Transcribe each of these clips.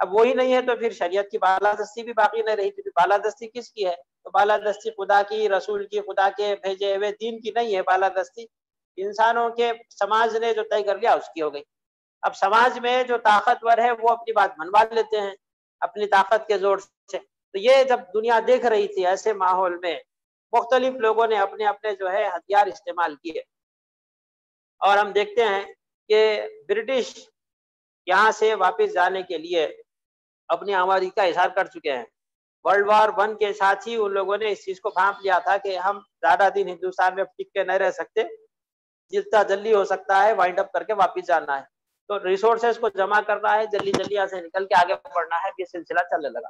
اب وہی نہیں ہے تو پھر شریعت کی بالادستی بھی باقی نہیں رہی. تو بالادستی کس کی ہے؟ تو بالادستی خدا کی، رسول کی، خدا کے بھیجے ہوئے دین کی نہیں ہے. بالادستی انسانوں کے سماج نے جو طے کر لیا اس کی ہو گئی. اب سماج میں جو طاقتور ہے وہ اپنی بات منوا لیتے ہیں اپنی طاقت کے زور سے. تو یہ جب دنیا دیکھ رہی تھی ایسے ماحول میں مختلف لوگوں نے اپنے اپنے جو ہے ہتھیار استعمال کیے. اور ہم دیکھتے ہیں کہ برٹش یہاں سے واپس جانے کے لیے اپنی آمادگی کا اظہار کر چکے ہیں. ورلڈ وار 1 کے ساتھ ہی ان لوگوں نے اس چیز کو بھانپ لیا تھا کہ ہم زیادہ دن ہندوستان میں ٹک کے نہیں رہ سکتے، جتنا جلدی ہو سکتا ہے وائنڈ اپ کر کے واپس جانا ہے. تو ریسورسز کو جمع کرنا ہے، جلدی جلدی یہاں سے نکل کے آگے بڑھنا ہے. یہ سلسلہ چلنے لگا.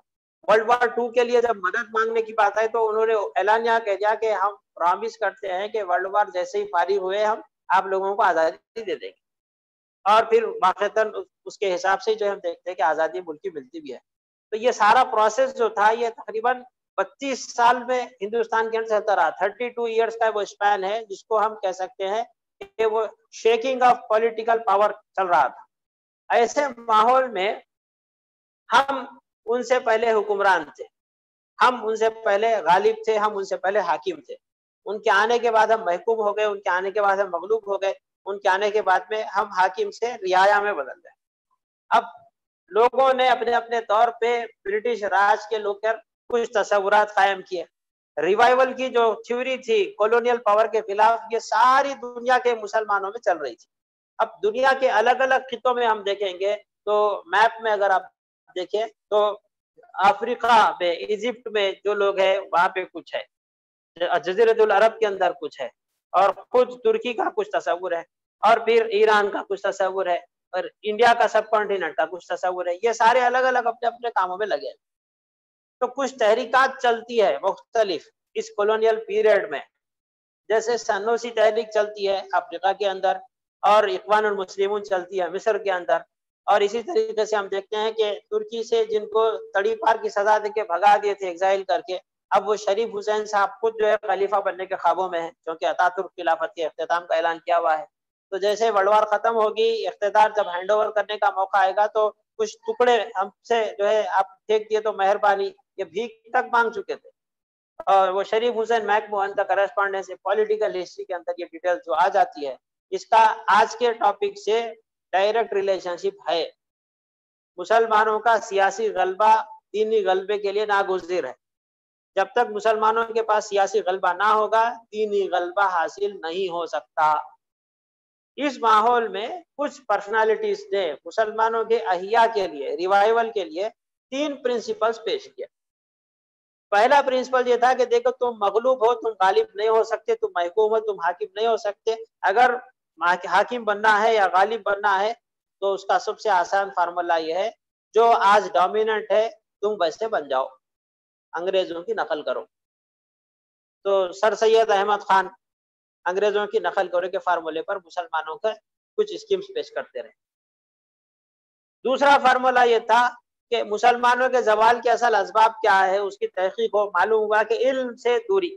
ورلڈ وار 2 کے لیے جب مدد مانگنے کی بات آئی تو انہوں نے اعلانیہ کہہ دیا کہ ہم پرامس کرتے ہیں کہ ورلڈ وار جیسے ہی فارغ ہوئے ہم آپ لوگوں کو آزادی دے دیں گے. اور پھر واقعتاً اس کے حساب سے جو ہم دیکھتے ہیں کہ آزادی ملکی ملتی بھی ہے. تو یہ سارا پروسیس جو تھا یہ تقریباً 25 سال میں ہندوستان کے اندر چلتا رہا. 32 ایئرس کا وہ اسپین ہے جس کو ہم کہہ سکتے ہیں کہ وہ شیکنگ آف پولیٹیکل پاور چل رہا تھا. ایسے ماحول میں ہم ان سے پہلے حکمران تھے، ہم ان سے پہلے غالب تھے، ہم ان سے پہلے حاکم تھے. ان کے آنے کے بعد ہم محکوم ہو گئے، ان کے آنے کے بعد ہم مغلوب ہو گئے، ان کے آنے کے بعد میں ہم حاکم سے رعایا میں بدل گئے. اب لوگوں نے اپنے اپنے طور پہ برٹش راج کے لوگ کر کچھ تصورات قائم کیے. ریوائول کی جو تھیوری تھی کولونیل پاور کے خلاف یہ ساری دنیا کے مسلمانوں میں چل رہی تھی. اب دنیا کے الگ الگ خطوں میں ہم دیکھیں گے تو میپ میں اگر آپ دیکھیں تو افریقہ میں، ایجپٹ میں جو لوگ ہیں وہاں پہ کچھ ہے، جزیرۃ العرب کے اندر کچھ ہے، اور خود ترکی کا کچھ تصور ہے، اور پھر ایران کا کچھ تصور ہے، اور انڈیا کا سب کانٹیننٹ کا کچھ تصور ہے. یہ سارے الگ الگ اپنے اپنے کاموں میں لگے. تو کچھ تحریکات چلتی ہے مختلف اس کولونیل پیریڈ میں، جیسے سنوسی تحریک چلتی ہے افریقہ کے اندر، اور اخوان المسلمون چلتی ہے مصر کے اندر. اور اسی طریقے سے ہم دیکھتے ہیں کہ ترکی سے جن کو تڑی پار کی سزا دے کے بھگا دیے تھے ایگزائل کر کے، اب وہ شریف حسین صاحب خود جو ہے خلیفہ بننے کے خوابوں میں ہیں کیونکہ اتاترک خلافت کے اختتام کا اعلان کیا ہوا ہے. تو جیسے ورلڈ وار ختم ہوگی، اقتدار جب ہینڈ اوور کرنے کا موقع آئے گا تو کچھ ٹکڑے ہم سے جو ہے آپ پھینک دیے تو مہربانی، یہ بھیک تک مانگ چکے تھے. اور وہ شریف حسین میک موہن کا کرسپونڈنس پولیٹیکل ہسٹری کے اندر یہ ڈیٹیل جو آ جاتی ہے، اس کا آج کے ٹاپک سے ڈائریکٹ ریلیشن شپ ہے. مسلمانوں کا سیاسی غلبہ دینی غلبے کے لیے ناگزیر ہے. جب تک مسلمانوں کے پاس سیاسی غلبہ نہ ہوگا دینی غلبہ حاصل نہیں ہو سکتا. اس ماحول میں کچھ پرسنالٹیز نے مسلمانوں کے احیاء کے لیے، ریوائول کے لیے 3 پرنسپلز پیش کیا. پہلا پرنسپل یہ تھا کہ دیکھو تم مغلوب ہو، تم غالب نہیں ہو سکتے، تم محکوم ہو، تم حاکم نہیں ہو سکتے. اگر حاکم بننا ہے یا غالب بننا ہے تو اس کا سب سے آسان فارمولا یہ ہے جو آج ڈومیننٹ ہے تم ویسے بن جاؤ، انگریزوں کی نقل کرو. تو سر سید احمد خان انگریزوں کی نقل کرو کے فارمولے پر مسلمانوں کا کچھ اسکیمز پیش کرتے رہے. دوسرا فارمولا یہ تھا کہ مسلمانوں کے زوال کے اصل اسباب کیا ہے اس کی تحقیق ہو. معلوم ہوا کہ علم سے دوری،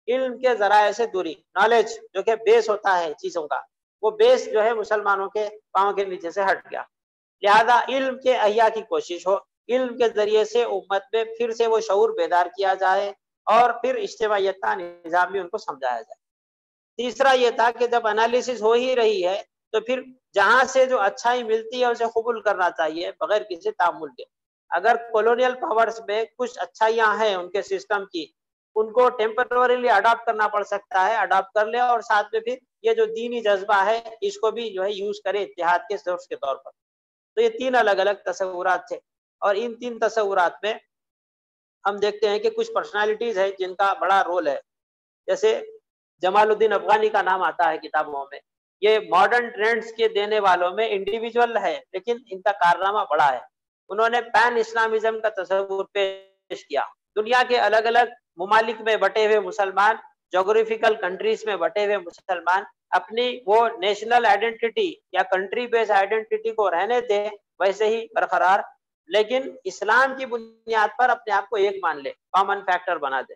علم کے ذرائع سے دوری، نالج جو کہ بیس ہوتا ہے چیزوں کا، وہ بیس جو ہے مسلمانوں کے پاؤں کے نیچے سے ہٹ گیا. لہذا علم کے احیاء کی کوشش ہو، علم کے ذریعے سے امت میں پھر سے وہ شعور بیدار کیا جائے اور پھر اجتماعیت کا نظام بھی ان کو سمجھایا جائے. تیسرا یہ تھا کہ جب انالیسس ہو ہی رہی ہے تو پھر جہاں سے جو اچھائی ملتی ہے اسے قبول کرنا چاہیے بغیر کسی تعامل کے. اگر کولونیل پاورز میں کچھ اچھائیاں ہیں ان کے سسٹم کی، ان کو ٹیمپرریلی اڈاپٹ کرنا پڑ سکتا ہے، اڈاپٹ کر لے، اور ساتھ میں پھر یہ جو دینی جذبہ ہے اس کو بھی جو ہے یوز کرے اتحاد کے سورس کے طور پر. تو یہ 3 الگ الگ تصورات تھے، اور ان 3 تصورات میں ہم دیکھتے ہیں کہ کچھ پرسنالٹیز ہیں جن کا بڑا رول ہے. جیسے جمال الدین افغانی کا نام آتا ہے کتابوں میں. یہ ماڈرن ٹرینڈز کے دینے والوں میں انڈیویجول ہے لیکن ان کا کارنامہ بڑا ہے. انہوں نے پین اسلامزم کا تصور پیش کیا. دنیا کے الگ الگ ممالک میں بٹے ہوئے مسلمان، جغرافیکل کنٹریز میں بٹے ہوئے مسلمان اپنی وہ نیشنل آئیڈینٹی یا کنٹری بیس آئیڈینٹی کو رہنے دیں ویسے ہی برقرار، لیکن اسلام کی بنیاد پر اپنے آپ کو ایک مان لے، کامن فیکٹر بنا دے.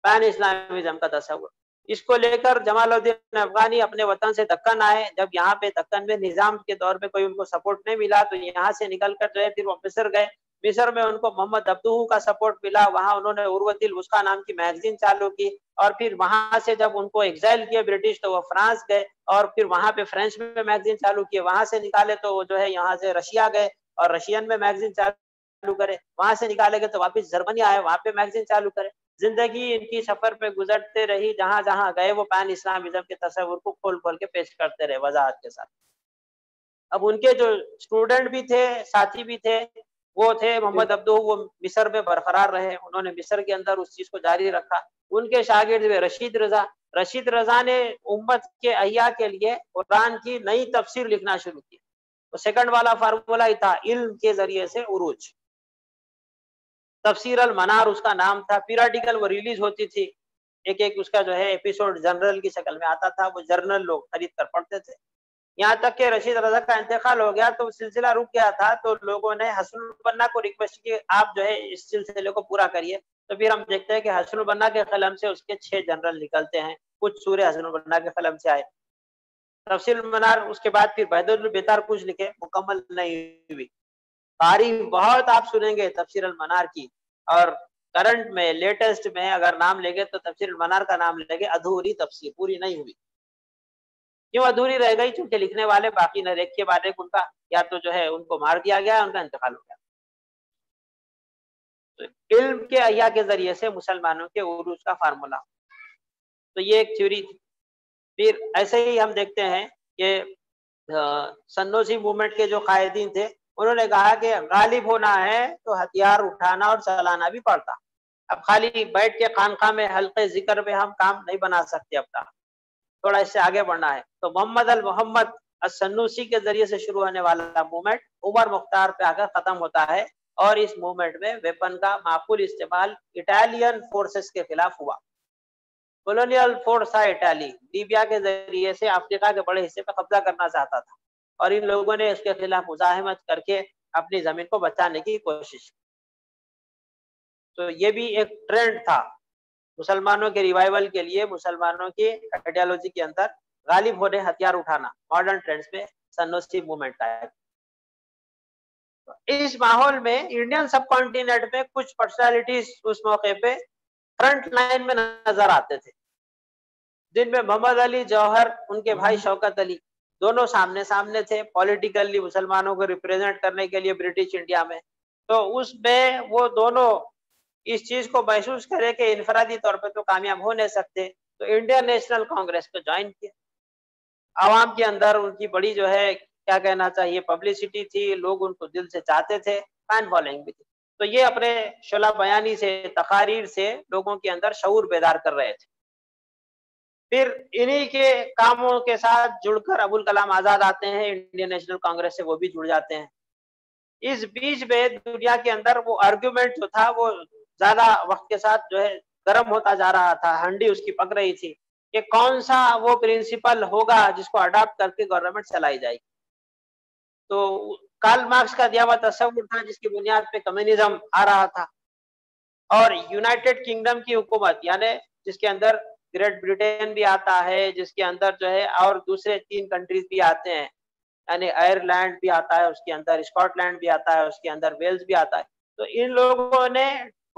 پین اسلامزم کا تصور. اس کو لے کر جمال الدین افغانی اپنے وطن سے دکن آئے. جب یہاں پہ دکن میں نظام کے دور میں کوئی ان کو سپورٹ نہیں ملا تو یہاں سے نکل کر جو ہے پھر وہ مصر گئے. مصر میں ان کو محمد عبدوہ کا سپورٹ ملا. وہاں انہوں نے عروۃ الوثقیٰ نام کی میگزین چالو کی. اور پھر وہاں سے جب ان کو ایگزائل کیا برٹش تو وہ فرانس گئے اور پھر وہاں پہ فرینچ میں میگزین چالو کیے. وہاں سے نکالے تو وہ جو ہے یہاں سے رشیا گئے اور رشین میں میگزین چالو کرے. وہاں سے نکالے گئے تو واپس جرمنی آئے, وہاں پہ میگزین چالو کرے. زندگی ان کی سفر پہ گزرتے رہی. جہاں جہاں گئے وہ پین اسلامزم کے تصور کو کھول کھول کے پیش کرتے رہے وضاحت کے ساتھ. اب ان کے جو اسٹوڈنٹ بھی تھے, ساتھی بھی تھے, وہ تھے محمد عبدوہ. وہ مصر میں برقرار رہے, انہوں نے مصر کے اندر اس چیز کو جاری رکھا. ان کے شاگرد ہوئے رشید رضا. رشید رضا نے امت کے احیاء کے لیے قرآن کی نئی تفسیر لکھنا شروع کی. تو سیکنڈ والا فارمولا ہی تھا, علم کے ذریعے سے عروج. تفسیر المنار اس کا نام تھا. پیریڈیکل وہ ریلیز ہوتی تھی, ایک ایک اس کا جو ہے ایپیسوڈ جنرل کی شکل میں آتا تھا. وہ جرنل لوگ خرید کر پڑھتے تھے. یہاں تک کہ رشید رضا کا انتقال ہو گیا تو سلسلہ رک گیا تھا. تو لوگوں نے حسن البنا کو ریکویسٹ کی آپ جو ہے اس سلسلے کو پورا کریے. تو پھر ہم دیکھتے ہیں کہ حسن البنا کے قلم سے اس کے 6 جنرل نکلتے ہیں. کچھ سورے حسن البنا کے قلم سے آئے. تفسیر المنار اس کے بعد پھر بہدور البتار کچھ لکھے, مکمل نہیں ہوئی. تعریف بہت آپ سنیں گے تفسیر المنار کی. اور کرنٹ میں لیٹسٹ میں اگر نام لیں گے تو تفسیر المنار کا نام لیں گے ادھوری تفسیر, پوری نہیں ہوئی. کیوں ادھوری رہ گئی؟ چونکہ لکھنے والے باقی نہ ایک کے بعد ایک ان کا یا تو جو ہے ان کو مار دیا گیا, ان کا انتقال ہو گیا. تو علم کے احیاء کے ذریعے سے مسلمانوں کے عروج کا فارمولا, تو یہ ایک تھیوری تھی. پھر ایسے ہی ہم دیکھتے ہیں کہ سنوسی موومنٹ کے جو قائدین تھے انہوں نے کہا کہ غالب ہونا ہے تو ہتھیار اٹھانا اور چلانا بھی پڑتا. اب خالی بیٹھ کے خانقاہ میں حلقے ذکر میں ہم کام نہیں بنا سکتے اپنا, تھوڑا اس سے آگے بڑھنا ہے. تو محمد المحمد السنوسی کے ذریعے سے شروع ہونے والا موومنٹ عمر مختار پہ آ کر ختم ہوتا ہے. اور اس موومنٹ میں ویپن کا معقول استعمال اٹالین فورسز کے خلاف ہوا. کولونیل فورس تھا اٹالی, لیبیا کے ذریعے سے افریقہ کے بڑے حصے پہ قبضہ کرنا چاہتا تھا اور ان لوگوں نے اس کے خلاف مزاحمت کر کے اپنی زمین کو بچانے کی کوشش کی. تو یہ بھی ایک ٹرینڈ تھا مسلمانوں کے ریوائول کے لیے, مسلمانوں کی آئیڈیالوجی کے اندر غالب ہونے ہتھیار اٹھانا ماڈرن ٹرینڈز میں سنوسی موومنٹ آیا. اس ماحول میں انڈین سب کانٹیننٹ میں کچھ پرسنالٹیز اس موقع پہ فرنٹ لائن میں نظر آتے تھے, جن میں محمد علی جوہر, ان کے بھائی شوکت علی, دونوں سامنے سامنے تھے پولیٹیکلی مسلمانوں کو ریپرزینٹ کرنے کے لیے برٹش انڈیا میں. تو اس میں وہ دونوں اس چیز کو محسوس کرے کہ انفرادی طور پہ تو کامیاب ہو نہیں سکتے, تو انڈین نیشنل کانگریس کو جوائن کیا. عوام کے اندر ان کی بڑی جو ہے کیا کہنا چاہیے پبلسٹی تھی, لوگ ان کو دل سے چاہتے تھے, فین فالوئنگ بھی تھی. تو یہ اپنے شعلہ بیانی سے, تقاریر سے لوگوں کے اندر شعور بیدار کر رہے تھے. پھر انہی کے کاموں کے ساتھ جڑ کر ابوالکلام آزاد آتے ہیں انڈین نیشنل کانگریس سے, وہ بھی جڑ جاتے ہیں. اس بیچ میں دنیا کے اندر وہ آرگیومنٹ جو تھا وہ زیادہ وقت کے ساتھ جو ہے گرم ہوتا جا رہا تھا, ہنڈی اس کی پک رہی تھی کہ کون سا وہ پرنسپل ہوگا جس کو اڈاپٹ کر کے گورنمنٹ چلائی جائے گی. تو کارل مارکس کا دیا ہوا تصور تھا جس کی بنیاد پہ کمیونزم آ رہا تھا, اور یونائٹڈ کنگڈم کی حکومت یعنی جس کے اندر گریٹ برٹین بھی آتا ہے, جس کے اندر جو ہے اور دوسرے 3 کنٹریز بھی آتے ہیں, یعنی آئرلینڈ بھی آتا ہے اس کے اندر, اسکاٹ لینڈ بھی آتا ہے اس کے اندر, ویلز بھی آتا ہے. تو ان لوگوں نے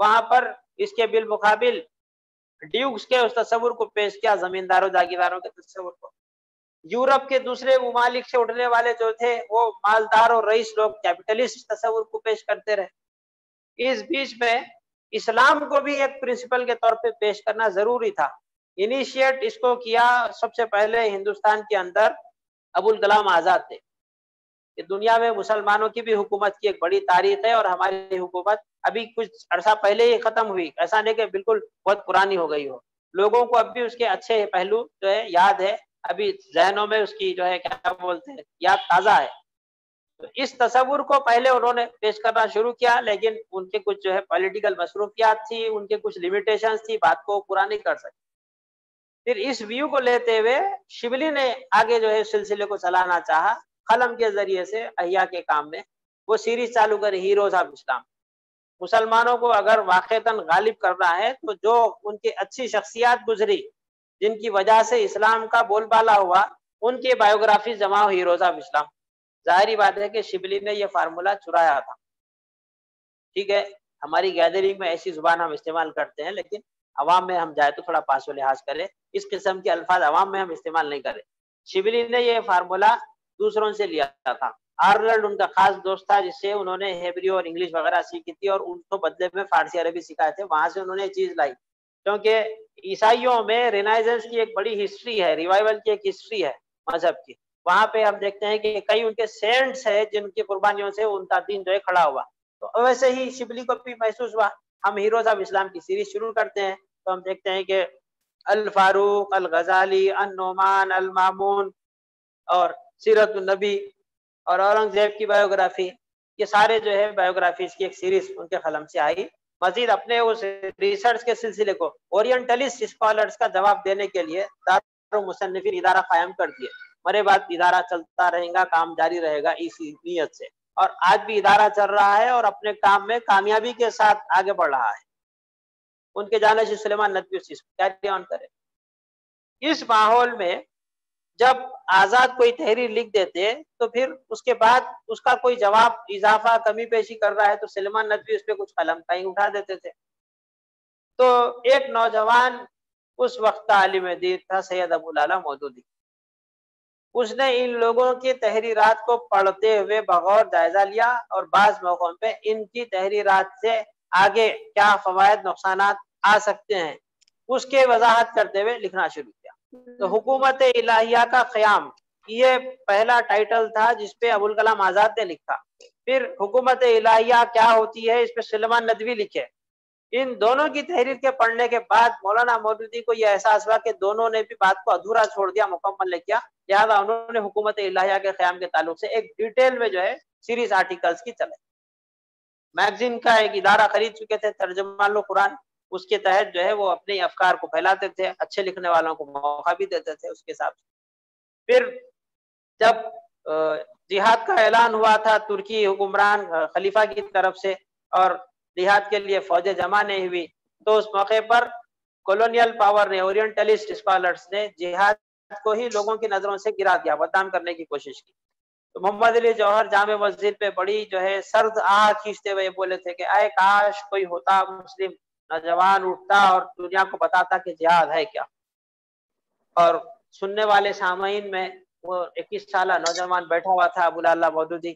وہاں پر اس کے بالمقابل ڈیوکس کے اس تصور کو پیش کیا, زمینداروں جاگیرداروں کے تصور کو. یورپ کے دوسرے ممالک سے اٹھنے والے جو تھے وہ مالدار اور رئیس لوگ کیپٹلسٹ تصور کو پیش کرتے رہے. اس بیچ میں اسلام کو بھی ایک پرنسپل کے طور پہ پیش کرنا ضروری تھا. انیشیٹ اس کو کیا سب سے پہلے ہندوستان کے اندر ابوالکلام آزاد تھے. کہ دنیا میں مسلمانوں کی بھی حکومت کی ایک بڑی تاریخ ہے, اور ہماری حکومت ابھی کچھ عرصہ پہلے ہی ختم ہوئی, ایسا نہیں کہ بالکل بہت پرانی ہو گئی ہو. لوگوں کو اب بھی اس کے اچھے پہلو جو ہے یاد ہے, ابھی ذہنوں میں اس کی جو ہے کیا بولتے ہیں یاد تازہ ہے. تو اس تصور کو پہلے انہوں نے پیش کرنا شروع کیا, لیکن ان کے کچھ جو ہے پولیٹیکل مصروفیات تھی, ان کے کچھ لیمیٹیشنز تھی, بات کو پورا نہیں کر سکتے. پھر اس ویو کو لیتے ہوئے شبلی نے آگے جو ہے سلسلے کو چلانا چاہا قلم کے ذریعے سے احیاء کے کام میں. وہ سیریز چالو کری ہیروز آف اسلام. مسلمانوں کو اگر واقعتاً غالب کرنا ہے تو جو ان کی اچھی شخصیات گزری, جن کی وجہ سے اسلام کا بول بالا ہوا، ان کی بایوگرافی جمع ہوئی ہیروز آف اسلام۔ ظاہری بات ہے کہ شبلی نے یہ فارمولا چرایا تھا، ٹھیک ہے، ہماری گیدرنگ میں ایسی زبان ہم استعمال کرتے ہیں، لیکن عوام میں ہم جائے تو تھوڑا پاس و لحاظ کریں، اس قسم کے الفاظ عوام میں ہم استعمال نہیں کریں۔ شبلی نے یہ فارمولا دوسروں سے لیا تھا۔ آرلنڈ ان کا خاص دوست تھا، جس سے انہوں نے ہیبریو اور انگلش وغیرہ سیکھی تھی، اور ان کو بدلے میں فارسی عربی سکھائے تھے، وہاں سے انہوں نے چیز لائی، کیونکہ عیسائیوں میں رینائزنس کی ایک بڑی ہسٹری ہے، ریوائول کی ایک ہسٹری ہے مذہب کی، وہاں پہ ہم دیکھتے ہیں کہ کئی ان کے سینٹس ہیں جن کی قربانیوں سے ان کا دین جو ہے کھڑا ہوا۔ تو ویسے ہی شبلی کو بھی محسوس ہوا، ہم ہیروز آف اسلام کی سیریز شروع کرتے ہیں، تو ہم دیکھتے ہیں کہ الفاروق، الغزالی، النعمان، المامون اور سیرت النبی اور اورنگزیب کی بایوگرافی، یہ سارے جو ہے بایوگرافیز کی ایک سیریز ان کے قلم سے آئی۔ مزید اپنے اس ریسرچ کے سلسلے کو اورینٹلسٹ اسکالرز کا جواب دینے کے لیے دارالمصنفین ادارہ قائم کر دیے۔ مرے بعد ادارہ چلتا رہے گا، کام جاری رہے گا اسی نیت سے، اور آج بھی ادارہ چل رہا ہے اور اپنے کام میں کامیابی کے ساتھ آگے بڑھ رہا ہے۔ ان کے جانشین سلیمان ندوی اس چیز کو کیری آن کرے۔ اس ماحول میں جب آزاد کوئی تحریر لکھ دیتے تو پھر اس کے بعد اس کا کوئی جواب اضافہ کمی بیشی کر رہا ہے تو سلیمان ندوی اس پہ کچھ قلم کہیں اٹھا دیتے تھے۔ تو ایک نوجوان اس وقت کا عالم دین تھا سید ابو العلا مودودی، اس نے ان لوگوں کی تحریرات کو پڑھتے ہوئے بغور جائزہ لیا اور بعض موقعوں پہ ان کی تحریرات سے آگے کیا فوائد نقصانات آ سکتے ہیں اس کے وضاحت کرتے ہوئے لکھنا شروع کیا۔ تو حکومت الہیہ کا قیام یہ پہلا ٹائٹل تھا جس پہ ابوالکلام آزاد نے لکھا۔ پھر حکومت الہیہ کیا ہوتی ہے اس پہ سلیمان ندوی لکھے۔ ان دونوں کی تحریر کے پڑھنے کے بعد مولانا مودودی کو یہ احساس ہوا کہ دونوں نے بھی بات کو ادھورا چھوڑ دیا، مکمل نہیں کیا، لہٰذا انہوں نے حکومت الہیہ کے قیام کے تعلق سے ایک ڈیٹیل میں جو ہے سیریز آرٹیکلز کی چلے۔ میگزین کا ایک ادارہ خرید چکے تھے، ترجمان قرآن، اس کے تحت جو ہے وہ اپنے افکار کو پھیلاتے تھے، اچھے لکھنے والوں کو موقع بھی دیتے تھے اس کے حساب سے۔ پھر جب جہاد کا اعلان ہوا تھا ترکی حکمران خلیفہ کی طرف سے اور جہاد کے لیے فوجیں جمع نہیں ہوئی، تو اس موقع پر کولونیل پاور نے، اورینٹلسٹ اسکالرز نے جہاد کو ہی لوگوں کی نظروں سے گرا دیا، بدنام کرنے کی کوشش کی۔ تو محمد علی جوہر جامع مسجد پہ بڑی جو ہے سرد آہ کھینچتے ہوئے بولے تھے کہ اے کاش کوئی ہوتا مسلم نوجوان اٹھتا اور دنیا کو بتاتا کہ جہاد ہے کیا۔ اور سننے والے سامعین میں وہ 21 سالہ نوجوان بیٹھا ہوا تھا ابو العلا مودودی،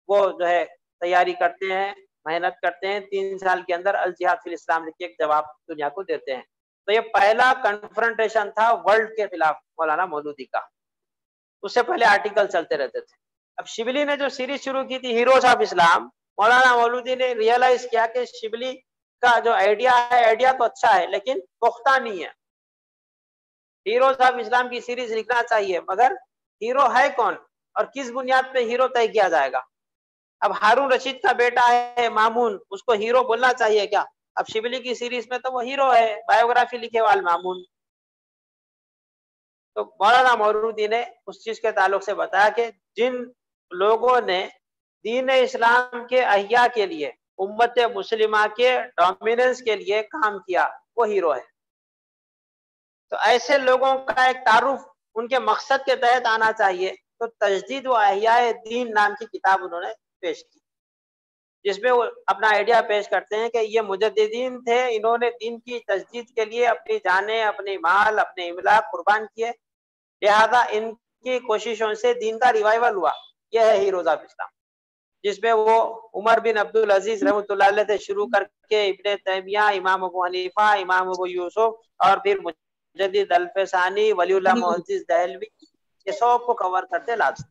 وہ جو ہے تیاری کرتے ہیں، محنت کرتے ہیں، 3 سال کے اندر الجہاد فی الاسلام لکھ کے ایک جواب دنیا کو دیتے ہیں۔ تو یہ پہلا کنفرنٹیشن تھا ورلڈ کے خلاف مولانا مودودی کا، اس سے پہلے آرٹیکل چلتے رہتے تھے۔ اب شبلی نے جو سیریز شروع کی تھی ہیروز آف اسلام، مولانا مودودی نے ریئلائز کیا کہ شبلی کا جو آئیڈیا ہے، آئیڈیا تو اچھا ہے لیکن پختہ نہیں ہے، ہیروز آف اسلام کی سیریز لکھنا چاہیے، مگر ہیرو ہے کون اور کس بنیاد پہ ہیرو طے کیا جائے گا؟ اب ہارون رشید کا بیٹا ہے مامون، اس کو ہیرو بولنا چاہیے کیا؟ اب شبلی کی سیریز میں تو وہ ہیرو ہے، بایوگرافی لکھے وال مامون۔ تو مولانا مودودی نے اس چیز کے تعلق سے بتایا کہ جن لوگوں نے دین اسلام کے احیاء کے لیے، امت مسلمہ کے ڈومیننس کے لیے کام کیا، وہ ہیرو ہے۔ تو ایسے لوگوں کا ایک تعارف ان کے مقصد کے تحت آنا چاہیے۔ تو تجدید و احیاء دین نام کی کتاب انہوں نے پیش کی، جس میں وہ اپنا آئیڈیا پیش کرتے ہیں کہ یہ مجددین تھے، انہوں نے دین کی تجدید کے لیے اپنی جانیں، اپنی مال، اپنے املاک قربان کیے، لہذا ان کی کوششوں سے دین کا ریوائول ہوا۔ یہ ہے ہیروز آف اسلام، جس میں وہ عمر بن عبدالعزیز رحمۃ اللہ علیہ سے شروع کر کے ابن تیمیہ، امام ابو حنیفہ، امام ابو یوسف اور پھر مجدد الفسانی، ولی اللہ محدث دہلوی، یہ سب کو کور کرتے لاتے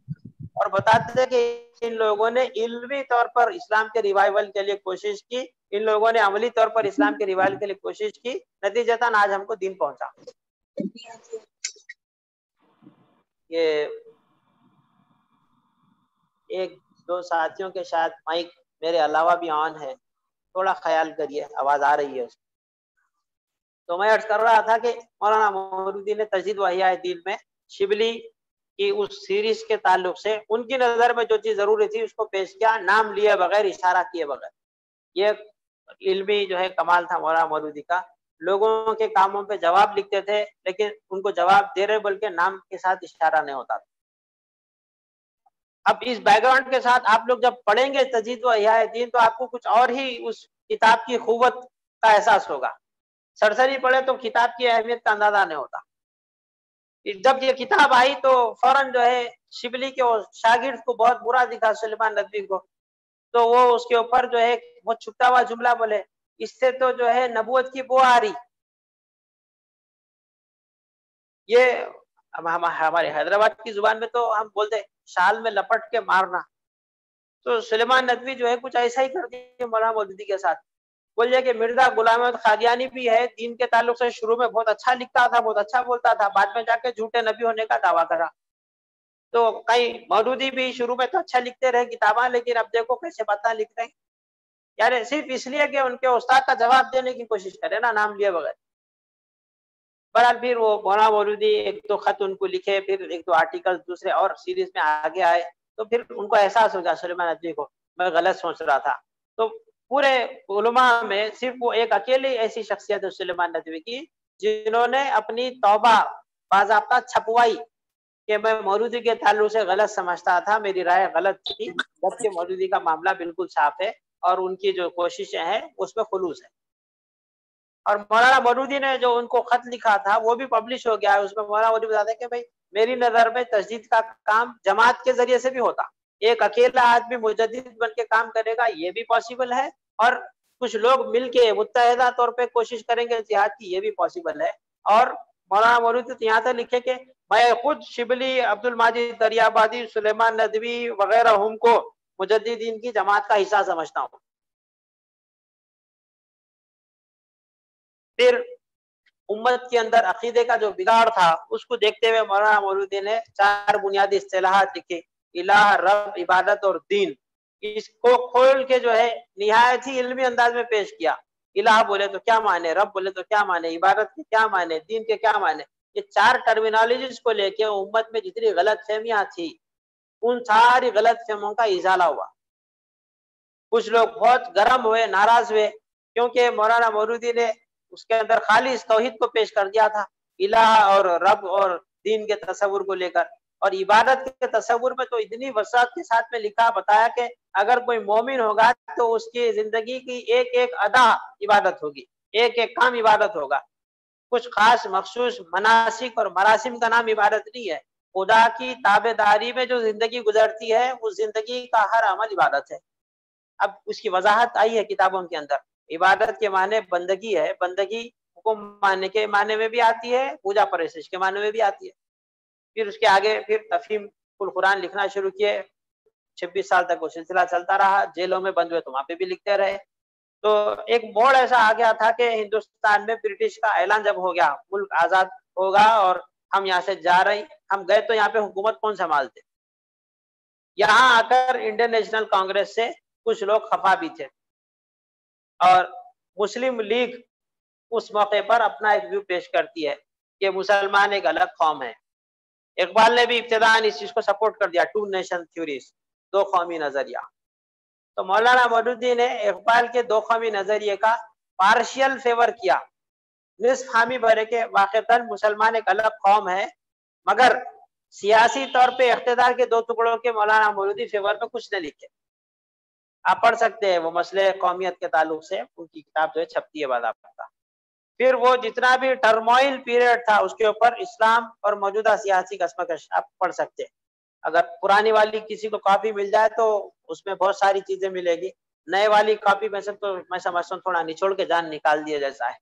اور بتاتے تھے کہ ان لوگوں نے علمی طور پر اسلام کے ریوائول کے لیے کوشش کی، ان لوگوں نے عملی طور پر اسلام کے ریوائول کے لیے کوشش کی، نتیجتاً آج ہم کو دین پہنچا۔ یہ ایک دو ساتھیوں کے شاید مائک میرے علاوہ بھی آن ہے، تھوڑا خیال کریے، آواز آ رہی ہے۔ تو میں عرض کر رہا تھا کہ مولانا مودودی نے تجدید و احیاء دین میں شبلی کی اس سیریز کے تعلق سے ان کی نظر میں جو چیز ضروری تھی اس کو پیش کیا، نام لیے بغیر، اشارہ کیے بغیر۔ یہ علمی جو ہے کمال تھا مولانا مودودی کا لوگوں کے کاموں پہ جواب لکھتے تھے، لیکن ان کو جواب دے رہے بلکہ نام کے ساتھ اشارہ نہیں ہوتا تھا۔ اب اس بیک گراؤنڈ کے ساتھ آپ لوگ جب پڑھیں گے تجدید و احیاء دین تو آپ کو کچھ اور ہی اس کتاب کی قوت کا احساس ہوگا۔ سرسری پڑھے تو کتاب کی اہمیت کا اندازہ نہیں ہوتا۔ جب یہ کتاب آئی تو فوراً جو ہے شبلی کے شاگرد کو بہت برا دکھا سلیمان ندوی کو، تو وہ اس کے اوپر جو ہے بہت چھپتا ہوا جملہ بولے، اس سے تو جو ہے نبوت کی بو آ رہی۔ یہ ہمارے حیدرآباد کی زبان میں تو ہم بولتے شال میں لپٹ کے مارنا، تو سلیمان ندوی جو ہے کچھ ایسا ہی کر دیا مولانا مودودی کے ساتھ۔ بولیے کہ مرزا غلام احمد قادیانی بھی ہے، دین کے تعلق سے شروع میں بہت اچھا لکھتا تھا، بہت اچھا بولتا تھا، بعد میں جا کے جھوٹے نبی ہونے کا دعویٰ کرا۔ تو کئی مودودی بھی شروع میں تو اچھا لکھتے رہے کتاباں، لیکن اب دیکھو کیسے باتیں لکھ رہے ہیں، یار صرف اس لیے کہ ان کے استاد کا جواب دینے کی کوشش کرے نا، نام لیے بغیر۔ بہرحال پھر وہ مولانا مودودی ایک تو خط ان کو لکھے، پھر ایک دو آرٹیکل دوسرے اور سیریز میں آگے آئے، تو پھر ان کو احساس ہو گیا سلیمان ندوی کو میں غلط سوچ رہا تھا۔ تو پورے علماء میں صرف وہ ایک اکیلی ایسی شخصیت ہے سلیمان ندوی کی جنہوں نے اپنی توبہ باضابطہ چھپوائی کہ میں مودودی کے تعلق سے غلط سمجھتا تھا، میری رائے غلط تھی، جبکہ مودودی کا معاملہ بالکل صاف ہے اور ان کی جو کوششیں ہیں اس میں خلوص ہے۔ اور مولانا مودودی نے جو ان کو خط لکھا تھا وہ بھی پبلش ہو گیا ہے، اس میں مولانا مودودی بتاتے ہیں کہ بھائی میری نظر میں تجدید کا کام جماعت کے ذریعے سے بھی ہوتا، ایک اکیلا آدمی مجدد بن کے کام کرے گا یہ بھی پاسبل ہے، اور کچھ لوگ مل کے متحدہ طور پہ کوشش کریں گے جہاد کی یہ بھی پاسبل ہے۔ اور مولانا مودودی تو یہاں تک لکھے کہ میں خود شبلی، عبد الماجد دریابادی، سلیمان ندوی وغیرہ ہم کو مجددین کی جماعت کا حصہ سمجھتا ہوں۔ پھر امت کے اندر عقیدے کا جو بگاڑ تھا اس کو دیکھتے ہوئے مولانا مودودی نے 4 بنیادی اصطلاحات لکھی، الہ، رب، عبادت اور دین۔ اس کو کھول کے جو ہے نہایت ہی علمی انداز میں پیش کیا۔ الہ بولے تو کیا معنی، رب بولے تو کیا معنی، عبادت کے کیا معنی، دین کے کیا معنی۔ یہ 4 ٹرمینالوجیز کو لے کے امت میں جتنی غلط فہمیاں تھی ان ساری غلط فہمیوں کا ازالہ ہوا۔ کچھ لوگ بہت گرم ہوئے، ناراض ہوئے، کیونکہ مولانا مودودی نے اس کے اندر خالص توحید کو پیش کر دیا تھا، الہ اور رب اور دین کے تصور کو لے کر۔ اور عبادت کے تصور میں تو اتنی وسعت کے ساتھ میں لکھا بتایا کہ اگر کوئی مومن ہوگا تو اس کی زندگی کی ایک ایک ادا عبادت ہوگی، ایک ایک کام عبادت ہوگا۔ کچھ خاص مخصوص مناسک اور مراسم کا نام عبادت نہیں ہے، خدا کی تابع داری میں جو زندگی گزرتی ہے اس زندگی کا ہر عمل عبادت ہے۔ اب اس کی وضاحت آئی ہے کتابوں کے اندر۔ عبادت کے معنی بندگی ہے، بندگی کو ماننے کے معنی میں بھی آتی ہے، پوجا پرستش کے معنی میں بھی آتی ہے۔ پھر اس کے آگے پھر تفہیم القرآن لکھنا شروع کیے، 26 سال تک وہ سلسلہ چلتا رہا، جیلوں میں بند ہوئے تو وہاں پہ بھی لکھتے رہے۔ تو ایک موڑ ایسا آ گیا تھا کہ ہندوستان میں برٹش کا اعلان جب ہو گیا ملک آزاد ہوگا اور ہم یہاں سے جا رہے ہیں، ہم گئے تو یہاں پہ حکومت کون سنبھالتے؟ یہاں آ کر انڈین نیشنل کانگریس سے کچھ لوگ خفا بھی تھے، اور مسلم لیگ اس موقع پر اپنا ایک ویو پیش کرتی ہے کہ مسلمان ایک الگ قوم ہے۔ اقبال نے بھی ابتداءً اس چیز کو سپورٹ کر دیا، 2 نیشن تھیوریز، 2 قومی نظریہ۔ تو مولانا مودودی نے اقبال کے 2 قومی نظریے کا پارشل فیور کیا، نصف حامی بھرے کے واقعتاً مسلمان ایک الگ قوم ہے، مگر سیاسی طور پہ اقتدار کے 2 ٹکڑوں کے مولانا مودودی فیور میں کچھ نہ لکھے۔ آپ پڑھ سکتے ہیں وہ مسئلے قومیت کے تعلق سے ان کی کتاب جو ہے چھپتی ہے باضابطہ۔ پھر وہ جتنا بھی ٹرموائل پیریڈ تھا اس کے اوپر اسلام اور موجودہ سیاسی کشمکش آپ پڑھ سکتے ہیں۔ اگر پرانی والی کسی کو کاپی مل جائے تو اس میں بہت ساری چیزیں ملے گی، نئے والی کاپی میں سے تو میں سمجھتا ہوں تھوڑا نچوڑ کے جان نکال دیا جیسا ہے۔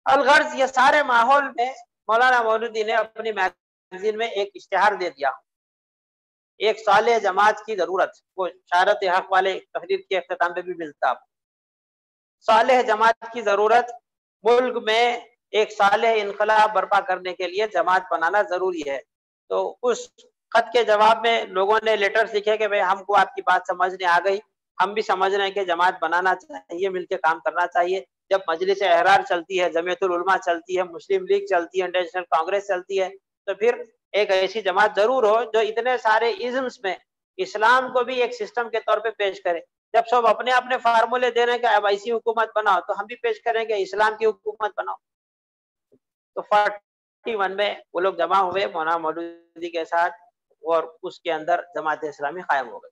الغرض یہ سارے ماحول میں مولانا مودودی نے اپنی میگزین میں ایک اشتہار دے دیا، ایک صالح جماعت کی ضرورت، وہ شہادت حق والے تقریر کے اختتام پہ بھی ملتا۔ صالح جماعت کی ضرورت، ملک میں ایک صالح انقلاب برپا کرنے کے لیے جماعت بنانا ضروری ہے۔ تو اس خط کے جواب میں لوگوں نے لیٹرز لکھے کہ بھئی ہم کو آپ کی بات سمجھنے آ گئی، ہم بھی سمجھ رہے ہیں کہ جماعت بنانا چاہیے، مل کے کام کرنا چاہیے۔ جب مجلس احرار چلتی ہے، جمعیت العلماء چلتی ہے، مسلم لیگ چلتی ہے، انٹرنیشنل کانگریس چلتی ہے، تو پھر ایک ایسی جماعت ضرور ہو جو اتنے سارے ازمز میں اسلام کو بھی ایک سسٹم کے طور پہ پیش کرے۔ جب سب اپنے اپنے فارمولے دے رہے ہیں کہ اب ایسی حکومت بناؤ تو ہم بھی پیش کریں کہ اسلام کی حکومت بناؤ. تو 41 میں وہ لوگ جمع ہوئے مولانا مودودی کے ساتھ اور اس کے اندر جماعت اسلامی قائم ہو گئی.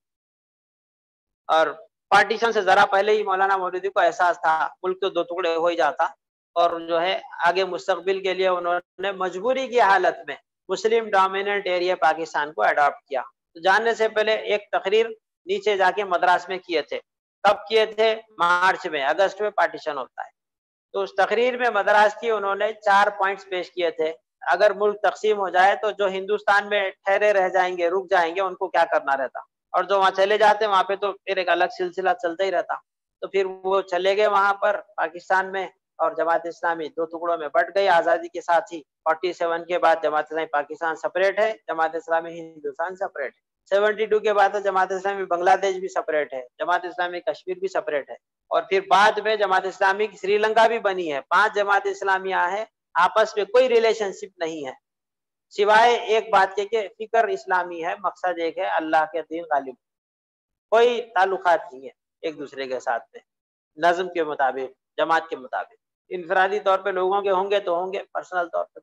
اور پارٹیشن سے ذرا پہلے ہی مولانا مودودی کو احساس تھا ملک تو 2 ٹکڑے ہو ہی جاتا اور جو ہے آگے مستقبل کے لیے انہوں نے مجبوری کی حالت میں مسلم ڈومیننٹ ایریا پاکستان کو اڈاپٹ کیا. تو جاننے سے پہلے ایک تقریر نیچے جا کے مدراس میں کیے تھے. کب کیے تھے؟ مارچ میں. اگست میں پارٹیشن ہوتا ہے. تو اس تقریر میں مدراس کی انہوں نے 4 پوائنٹس پیش کیے تھے. اگر ملک تقسیم ہو جائے تو جو ہندوستان میں ٹھہرے رہ جائیں گے رک جائیں گے ان کو کیا کرنا رہتا, اور جو وہاں چلے جاتے وہاں پہ تو پھر ایک الگ سلسلہ چلتا ہی رہتا. تو پھر وہ چلے گئے وہاں پر پاکستان میں اور جماعت اسلامی 2 ٹکڑوں میں بٹ گئی آزادی کے ساتھ ہی. 47 کے بعد جماعت اسلامی پاکستان سپریٹ ہے, جماعت اسلامی ہندوستان سپریٹ ہے. 72 کے بعد جماعت اسلامی بنگلہ دیش بھی سپریٹ ہے, جماعت اسلامی کشمیر بھی سپریٹ ہے, اور پھر بعد میں جماعت اسلامی کی سری لنکا بھی بنی ہے. 5 جماعت اسلامیہ ہیں, آپس میں کوئی ریلیشن شپ نہیں ہے سوائے ایک بات کے کہ فکر اسلامی ہے, مقصد ایک ہے اللہ کے دین غالب. کوئی تعلقات نہیں ہے ایک دوسرے کے ساتھ میں نظم کے مطابق جماعت کے مطابق. انفرادی طور پہ لوگوں کے ہوں گے تو ہوں گے, پرسنل طور پہ.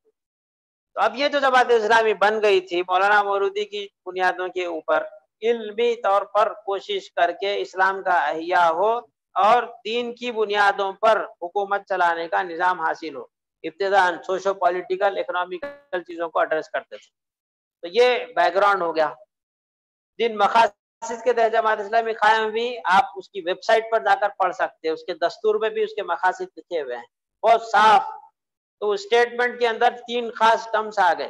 تو اب یہ جو جماعت اسلامی بن گئی تھی مولانا مودودی کی بنیادوں کے اوپر علمی طور پر کوشش کر کے اسلام کا احیاء ہو اور دین کی بنیادوں پر حکومت چلانے کا نظام حاصل ہو. ابتداءً سوشو پولیٹیکل اکنامیکل چیزوں کو ایڈریس کرتے تھے. تو یہ بیک گراؤنڈ ہو گیا. جن مقاصد کے تحت جماعت اسلامی قائم ہوئی آپ اس کی ویب سائٹ پر جا کر پڑھ سکتے ہیں, اس کے دستور میں بھی اس کے مقاصد لکھے ہوئے ہیں بہت صاف. تو اسٹیٹمنٹ کے اندر 3 خاص ٹرمز آ گئے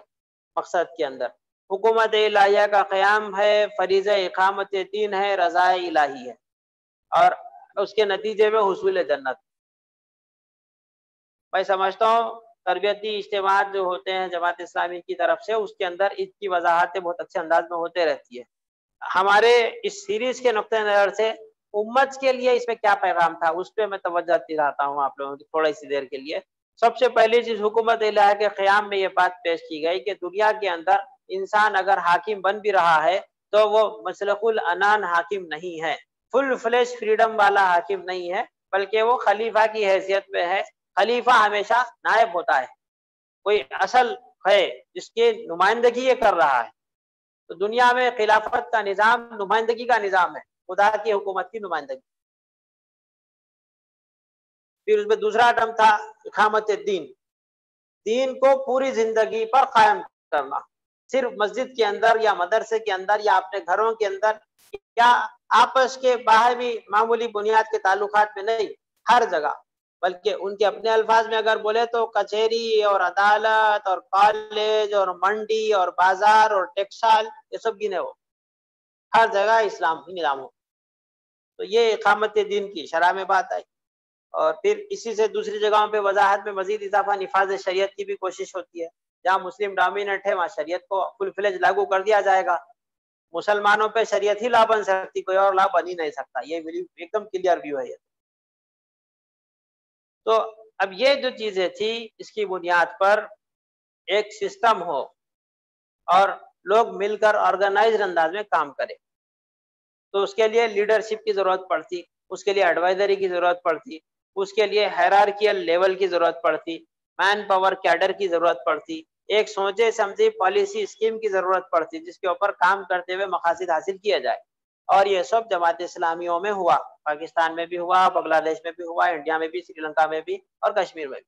مقصد کے اندر. حکومت الہیہ کا قیام ہے, فریضہ اقامت دین ہے, رضا الہی ہے, اور اس کے نتیجے میں حصول جنت. میں سمجھتا ہوں تربیتی اجتماعات جو ہوتے ہیں جماعت اسلامی کی طرف سے اس کے اندر اس کی وضاحتیں بہت اچھے انداز میں ہوتے رہتی ہے. ہمارے اس سیریز کے نقطۂ نظر سے امت کے لیے اس میں کیا پیغام تھا اس پہ میں توجہ دلاتا ہوں آپ لوگوں کی تھوڑی سی دیر کے لیے. سب سے پہلی چیز حکومت الہیہ کے قیام میں یہ بات پیش کی گئی کہ دنیا کے اندر انسان اگر حاکم بن بھی رہا ہے تو وہ مطلق العنان حاکم نہیں ہے, فل فلیش فریڈم والا حاکم نہیں ہے, بلکہ وہ خلیفہ کی حیثیت میں ہے. خلیفہ ہمیشہ نائب ہوتا ہے, کوئی اصل ہے جس کی نمائندگی یہ کر رہا ہے. تو دنیا میں خلافت کا نظام نمائندگی کا نظام ہے, خدا کی حکومت کی نمائندگی. پھر اس میں دوسرا ٹرم تھا اقامت دین, دین کو پوری زندگی پر قائم کرنا, صرف مسجد کے اندر یا مدرسے کے اندر یا اپنے گھروں کے اندر یا آپس کے باہر بھی معمولی بنیاد کے تعلقات میں نہیں, ہر جگہ. بلکہ ان کے اپنے الفاظ میں اگر بولے تو کچہری اور عدالت اور کالج اور منڈی اور بازار اور ٹیکسٹائل یہ سب گنے ہو, ہر جگہ اسلام ہی نظام ہو. تو یہ اقامت دین کی شرح میں بات آئی. اور پھر اسی سے دوسری جگہوں پہ وضاحت میں مزید اضافہ نفاذ شریعت کی بھی کوشش ہوتی ہے. جہاں مسلم ڈومیننٹ ہے وہاں شریعت کو فل فلیج لاگو کر دیا جائے گا. مسلمانوں پہ شریعت ہی لا بن سکتی, کوئی اور لا بن ہی نہیں سکتا. یہ ایک دم کلیئر ویو ہے. تو اب یہ جو چیزیں تھی اس کی بنیاد پر ایک سسٹم ہو اور لوگ مل کر آرگنائزڈ انداز میں کام کریں, تو اس کے لیے لیڈرشپ کی ضرورت پڑتی, اس کے لیے ایڈوائزری کی ضرورت پڑتی, اس کے لیے ہیرارکیل لیول کی ضرورت پڑتی, مین پاور کیڈر کی ضرورت پڑتی, ایک سوچے سمجھی پالیسی اسکیم کی ضرورت پڑتی جس کے اوپر کام کرتے ہوئے مقاصد حاصل کیا جائے. اور یہ سب جماعت اسلامیوں میں ہوا, پاکستان میں بھی ہوا, بنگلہ دیش میں بھی ہوا, انڈیا میں بھی, سری لنکا میں بھی اور کشمیر میں بھی.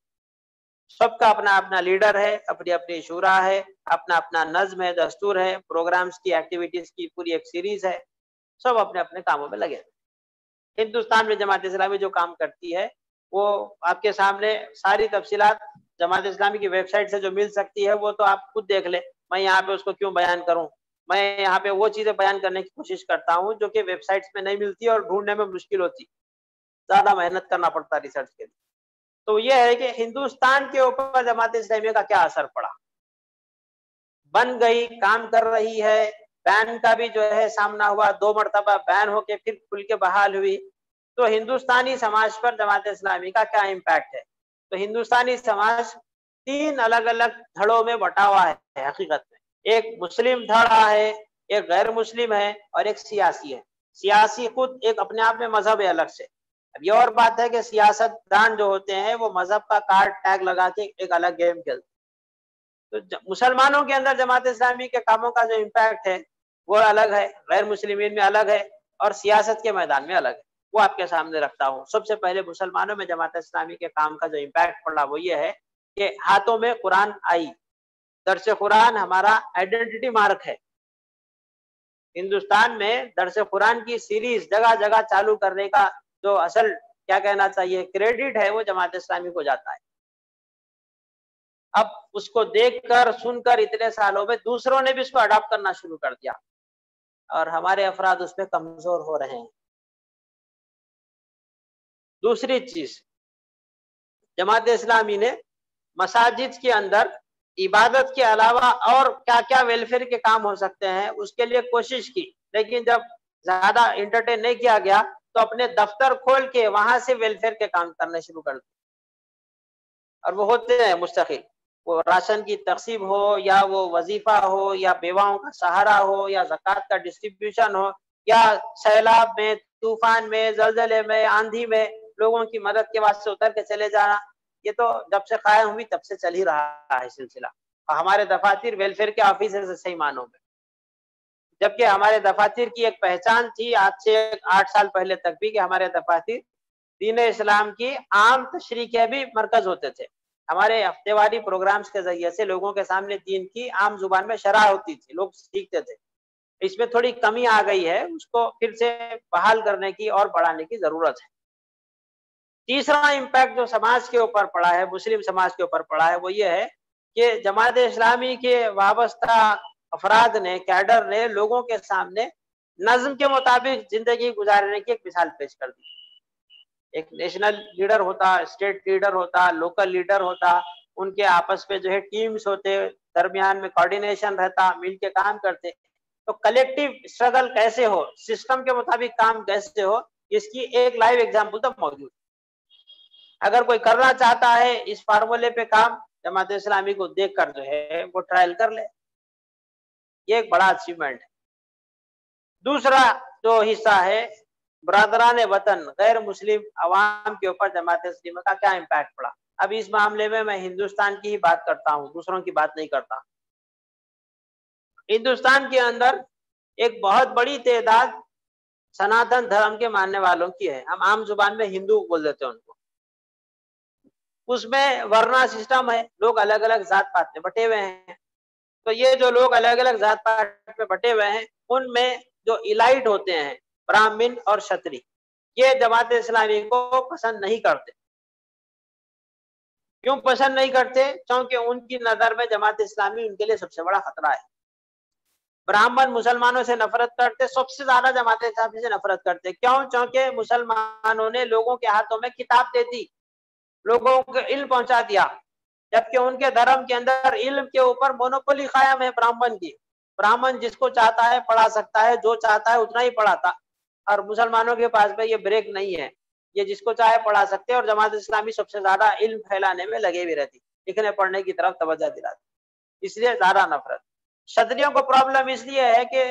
سب کا اپنا اپنا لیڈر ہے, اپنی اپنی شورا ہے, اپنا اپنا نظم ہے, دستور ہے, پروگرامز کی ایکٹیویٹیز کی پوری ایک سیریز ہے. سب اپنے اپنے کاموں میں لگے. ہندوستان میں جماعت اسلامی جو کام کرتی ہے وہ آپ کے سامنے ساری تفصیلات جماعت اسلامی کی ویب سائٹ سے جو مل سکتی ہے وہ تو آپ خود دیکھ لیں, میں یہاں پہ اس کو کیوں بیان کروں. میں یہاں پہ وہ چیزیں بیان کرنے کی کوشش کرتا ہوں جو کہ ویب سائٹس میں نہیں ملتی اور ڈھونڈنے میں مشکل ہوتی, زیادہ محنت کرنا پڑتا ریسرچ کے لیے. تو یہ ہے کہ ہندوستان کے اوپر جماعت اسلامی کا کیا اثر پڑا. بن گئی, کام کر رہی ہے, بین کا بھی جو ہے سامنا ہوا, 2 مرتبہ بین ہو کے پھر کھل کے بحال ہوئی. تو ہندوستانی سماج پر جماعت اسلامی کا کیا امپیکٹ ہے. تو ہندوستانی سماج 3 الگ الگ دھڑوں میں بٹا ہوا ہے حقیقت میں. ایک مسلم دھڑا ہے, ایک غیر مسلم ہے اور ایک سیاسی ہے. سیاسی خود ایک اپنے آپ میں مذہب ہے الگ سے. اب یہ اور بات ہے کہ سیاست دان جو ہوتے ہیں وہ مذہب کا کارڈ ٹیگ لگا کے ایک الگ گیم کھیلتے. تو مسلمانوں کے اندر جماعت اسلامی کے کاموں کا جو امپیکٹ ہے وہ الگ ہے، غیر مسلمین میں الگ ہے، اور سیاست کے میدان میں الگ ہے. وہ آپ کے سامنے رکھتا ہوں. سب سے پہلے مسلمانوں میں جماعت اسلامی کے کام کا جو امپیکٹ پڑا وہ یہ ہے کہ ہاتھوں میں قرآن آئی. درس قرآن ہمارا آئیڈینٹی مارک ہے. ہندوستان میں درس قرآن کی سیریز جگہ جگہ چالو کرنے کا جو اصل کیا کہنا چاہیے کریڈٹ ہے وہ جماعت اسلامی کو جاتا ہے. اب اس کو دیکھ کر سن کر اتنے سالوں میں دوسروں نے بھی اس کو اڈاپٹ کرنا شروع کر دیا اور ہمارے افراد اس پہ کمزور ہو رہے ہیں. دوسری چیز، جماعت اسلامی نے مساجد کے اندر عبادت کے علاوہ اور کیا کیا ویلفیئر کے کام ہو سکتے ہیں اس کے لیے کوشش کی، لیکن جب زیادہ انٹرٹین نہیں کیا گیا تو اپنے دفتر کھول کے وہاں سے ویلفیئر کے کام کرنے شروع کر دیے. اور وہ ہوتے ہیں مستقل، وہ راشن کی تقسیم ہو یا وہ وظیفہ ہو یا بیواؤں کا سہارا ہو یا زکوٰۃ کا ڈسٹریبیوشن ہو یا سیلاب میں، طوفان میں، زلزلے میں، آندھی میں لوگوں کی مدد کے واسطے اتر کے چلے جانا. یہ تو جب سے قائم ہوئی تب سے چل ہی رہا ہے سلسلہ. ہمارے دفاتر ویلفیئر کے آفیسر سے صحیح معنوں میں، جبکہ ہمارے دفاتر کی ایک پہچان تھی آج سے 8 سال پہلے تک بھی کہ ہمارے دفاتر دین اسلام کی عام تشریح کے بھی مرکز ہوتے تھے. ہمارے ہفتے واری پروگرامز کے ذریعے سے لوگوں کے سامنے دین کی عام زبان میں شرح ہوتی تھی، لوگ سیکھتے تھے. اس میں تھوڑی کمی آ گئی ہے، اس کو پھر سے بحال کرنے کی اور بڑھانے کی ضرورت ہے. تیسرا امپیکٹ جو سماج کے اوپر پڑا ہے، مسلم سماج کے اوپر پڑا ہے، وہ یہ ہے کہ جماعت اسلامی کے وابستہ افراد نے، کیڈر نے لوگوں کے سامنے نظم کے مطابق زندگی گزارنے کی ایک مثال پیش کر دی. ایک نیشنل لیڈر ہوتا، اسٹیٹ لیڈر ہوتا، لوکل لیڈر ہوتا، ان کے آپس میں جو ہے ٹیمز ہوتے، درمیان میں کوارڈینیشن رہتا، مل کے کام کرتے. تو کلیکٹیو اسٹرگل کیسے ہو، سسٹم کے مطابق کام کیسے ہو، اس کی ایک لائیو ایگزامپل تو موجود. اگر کوئی کرنا چاہتا ہے اس فارمولے پہ کام، جماعت اسلامی کو دیکھ کر جو ہے وہ ٹرائل کر لے. یہ ایک بڑا اچیومنٹ ہے. دوسرا جو حصہ ہے برادران وطن، غیر مسلم عوام کے اوپر جماعت اسلامی کا کیا امپیکٹ پڑا. اب اس معاملے میں ہندوستان کی ہی بات کرتا ہوں، دوسروں کی بات نہیں کرتا. ہندوستان کے اندر ایک بہت بڑی تعداد سناتن دھرم کے ماننے والوں کی ہے. ہم عام زبان میں ہندو بول دیتے ہیں ان کو. اس میں ورنا سسٹم ہے، لوگ الگ الگ ذات پات میں بٹے ہوئے ہیں. تو یہ جو لوگ الگ الگ ذات پات میں بٹے ہوئے ہیں ان میں جو الائٹ ہوتے ہیں براہمن اور شتری، یہ جماعت اسلامی کو پسند نہیں کرتے. کیوں پسند نہیں کرتے؟ کیونکہ ان کی نظر میں جماعت اسلامی ان کے لیے سب سے بڑا خطرہ ہے. براہمن مسلمانوں سے نفرت کرتے، سب سے زیادہ جماعت اسلامی سے نفرت کرتے. کیوں؟ کیونکہ مسلمانوں نے لوگوں کے ہاتھوں میں کتاب دے دی، لوگوں کو علم پہنچا دیا، جبکہ ان کے دھرم کے اندر علم کے اوپر مونوپولی قائم ہے براہمن کی. براہمن جس کو چاہتا ہے پڑھا سکتا ہے، جو چاہتا ہے اتنا ہی پڑھاتا. اور مسلمانوں کے پاس میں یہ بریک نہیں ہے، یہ جس کو چاہے پڑھا سکتے. اور جماعت اسلامی سب سے زیادہ علم پھیلانے میں لگے ہوئی رہتی، لکھنے پڑھنے کی طرف توجہ دلاتی، اس لیے زیادہ نفرت. شتریوں کو پرابلم اس لیے ہے کہ